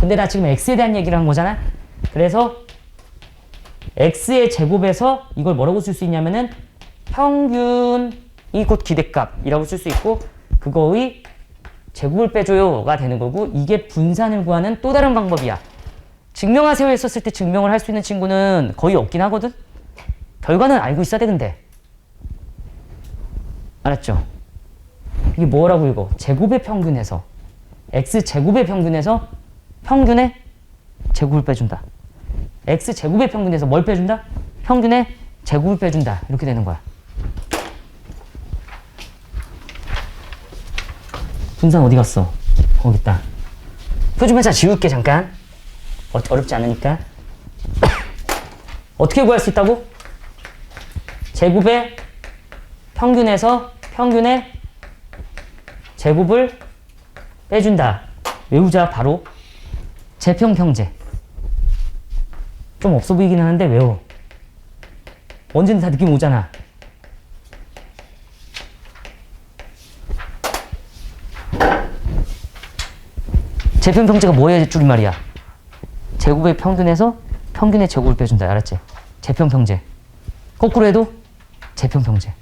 근데 나 지금 x에 대한 얘기를 한 거잖아. 그래서 x의 제곱에서 이걸 뭐라고 쓸 수 있냐면은 평균이 곧 기대값이라고 쓸 수 있고 그거의 제곱을 빼줘요가 되는 거고 이게 분산을 구하는 또 다른 방법이야. 증명하세요 했었을 때 증명을 할 수 있는 친구는 거의 없긴 하거든. 결과는 알고 있어야 돼 근데. 알았죠? 이게 뭐라고 읽어? 제곱의 평균에서 x제곱의 평균에서 평균의 제곱을 빼준다. x제곱의 평균에서 뭘 빼준다? 평균의 제곱을 빼준다. 이렇게 되는 거야. 분산 어디 갔어? 거기 있다. 표준변차 지울게 잠깐. 어렵지 않으니까. 어떻게 구할 수 있다고? 제곱의 평균에서 평균의 제곱을 빼준다. 외우자 바로. 재평평제. 좀 없어 보이긴 하는데 외워. 언제든 다 느낌 오잖아. 재평평제가 뭐의 줄임말이야? 제곱의 평균에서 평균의 제곱을 빼준다. 알았지? 재평평제. 거꾸로 해도 재평평제.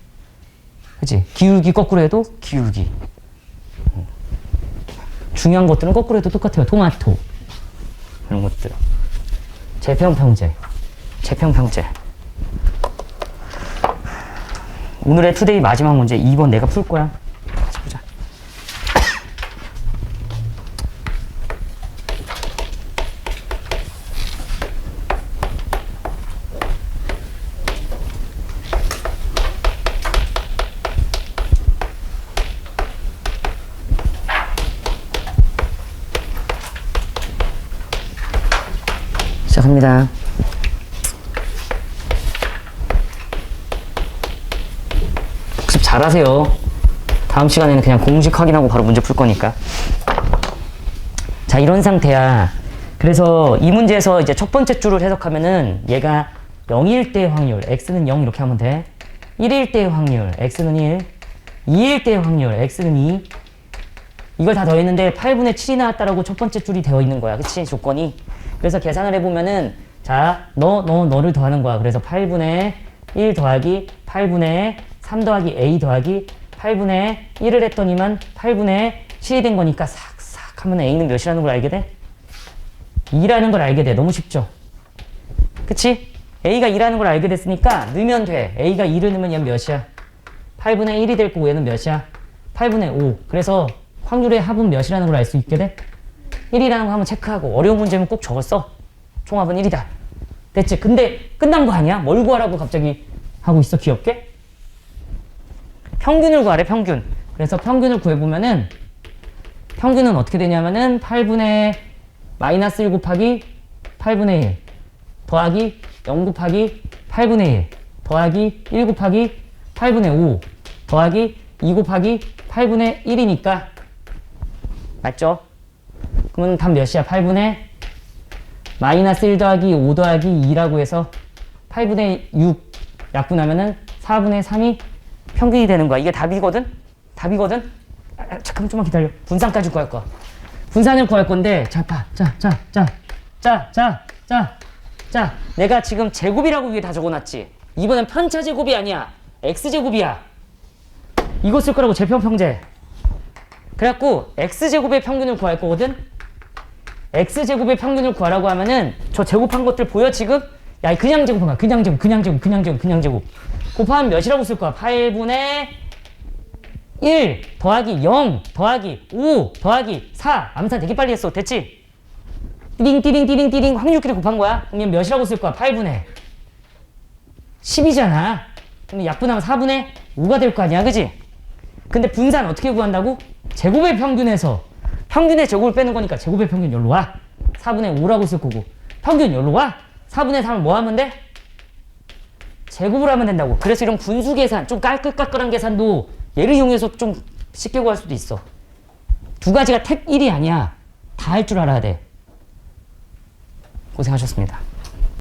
그치? 기울기 거꾸로 해도 기울기. 중요한 것들은 거꾸로 해도 똑같아요. 토마토. 그런 것들. 재평평제. 재평평제. 오늘의 투데이 마지막 문제 2번 내가 풀 거야. 같이 보자. 시작합니다. 복습 잘하세요. 다음 시간에는 그냥 공식 확인하고 바로 문제 풀 거니까. 자, 이런 상태야. 그래서 이 문제에서 이제 첫 번째 줄을 해석하면은 얘가 0일 때의 확률, x는 0 이렇게 하면 돼. 1일 때의 확률, x는 1. 2일 때의 확률, x는 2. 이걸 다 더했는데 8분의 7이 나왔다라고 첫 번째 줄이 되어 있는 거야. 그치? 조건이. 그래서 계산을 해보면은 자, 너를 더하는 거야. 그래서 8분의 1 더하기 8분의 3 더하기 a 더하기 8분의 1을 했더니만 8분의 7이 된 거니까 싹싹 하면 a는 몇이라는 걸 알게 돼? 2라는 걸 알게 돼. 너무 쉽죠? 그치? a가 2라는 걸 알게 됐으니까 넣으면 돼. a가 2를 넣으면 얘는 몇이야? 8분의 1이 될 거고 얘는 몇이야? 8분의 5. 그래서 확률의 합은 몇이라는 걸 알 수 있게 돼? 1이라는 거 한번 체크하고 어려운 문제면 꼭 적었어. 총합은 1이다. 됐지? 근데 끝난 거 아니야? 뭘 구하라고 갑자기 하고 있어, 귀엽게? 평균을 구하래, 평균. 그래서 평균을 구해보면은 평균은 어떻게 되냐면은 8분의 마이너스 1 곱하기 8분의 1 더하기 0 곱하기 8분의 1 더하기 1 곱하기 8분의 5 더하기 2 곱하기 8분의 1이니까 맞죠? 그러면 답 몇이야? 8분의 마이너스 1 더하기 5 더하기 2라고 해서 8분의 6 약분하면은 4분의 3이 평균이 되는 거야. 이게 답이거든? 답이거든? 잠깐만 좀만 기다려. 분산까지 구할 거야. 분산을 구할 건데 자, 봐. 자, 내가 지금 제곱이라고 위에 다 적어놨지? 이번엔 편차 제곱이 아니야. x제곱이야. 이거 쓸 거라고 재평평제. 그래갖고 x제곱의 평균을 구할 거거든? x제곱의 평균을 구하라고 하면은 저 제곱한 것들 보여 지금? 야, 그냥 제곱한 거야. 그냥 제곱. 곱하면 몇이라고 쓸 거야? 8분의 1 더하기 0 더하기 5 더하기 4. 암산 되게 빨리 했어. 됐지? 띠링 확률끼리 곱한 거야. 그러면 몇이라고 쓸 거야? 8분의 10이잖아. 그럼 약분하면 4분의 5가 될 거 아니야. 그지? 근데 분산 어떻게 구한다고? 제곱의 평균에서 평균의 제곱을 빼는 거니까 제곱의 평균 여기로 와. 4분의 5라고 쓸 거고 평균 여기로 와. 4분의 3을 뭐 하면 돼? 제곱을 하면 된다고. 그래서 이런 분수 계산, 좀 깔끔한 계산도 얘를 이용해서 좀 쉽게 구할 수도 있어. 두 가지가 택 1이 아니야. 다 할 줄 알아야 돼. 고생하셨습니다.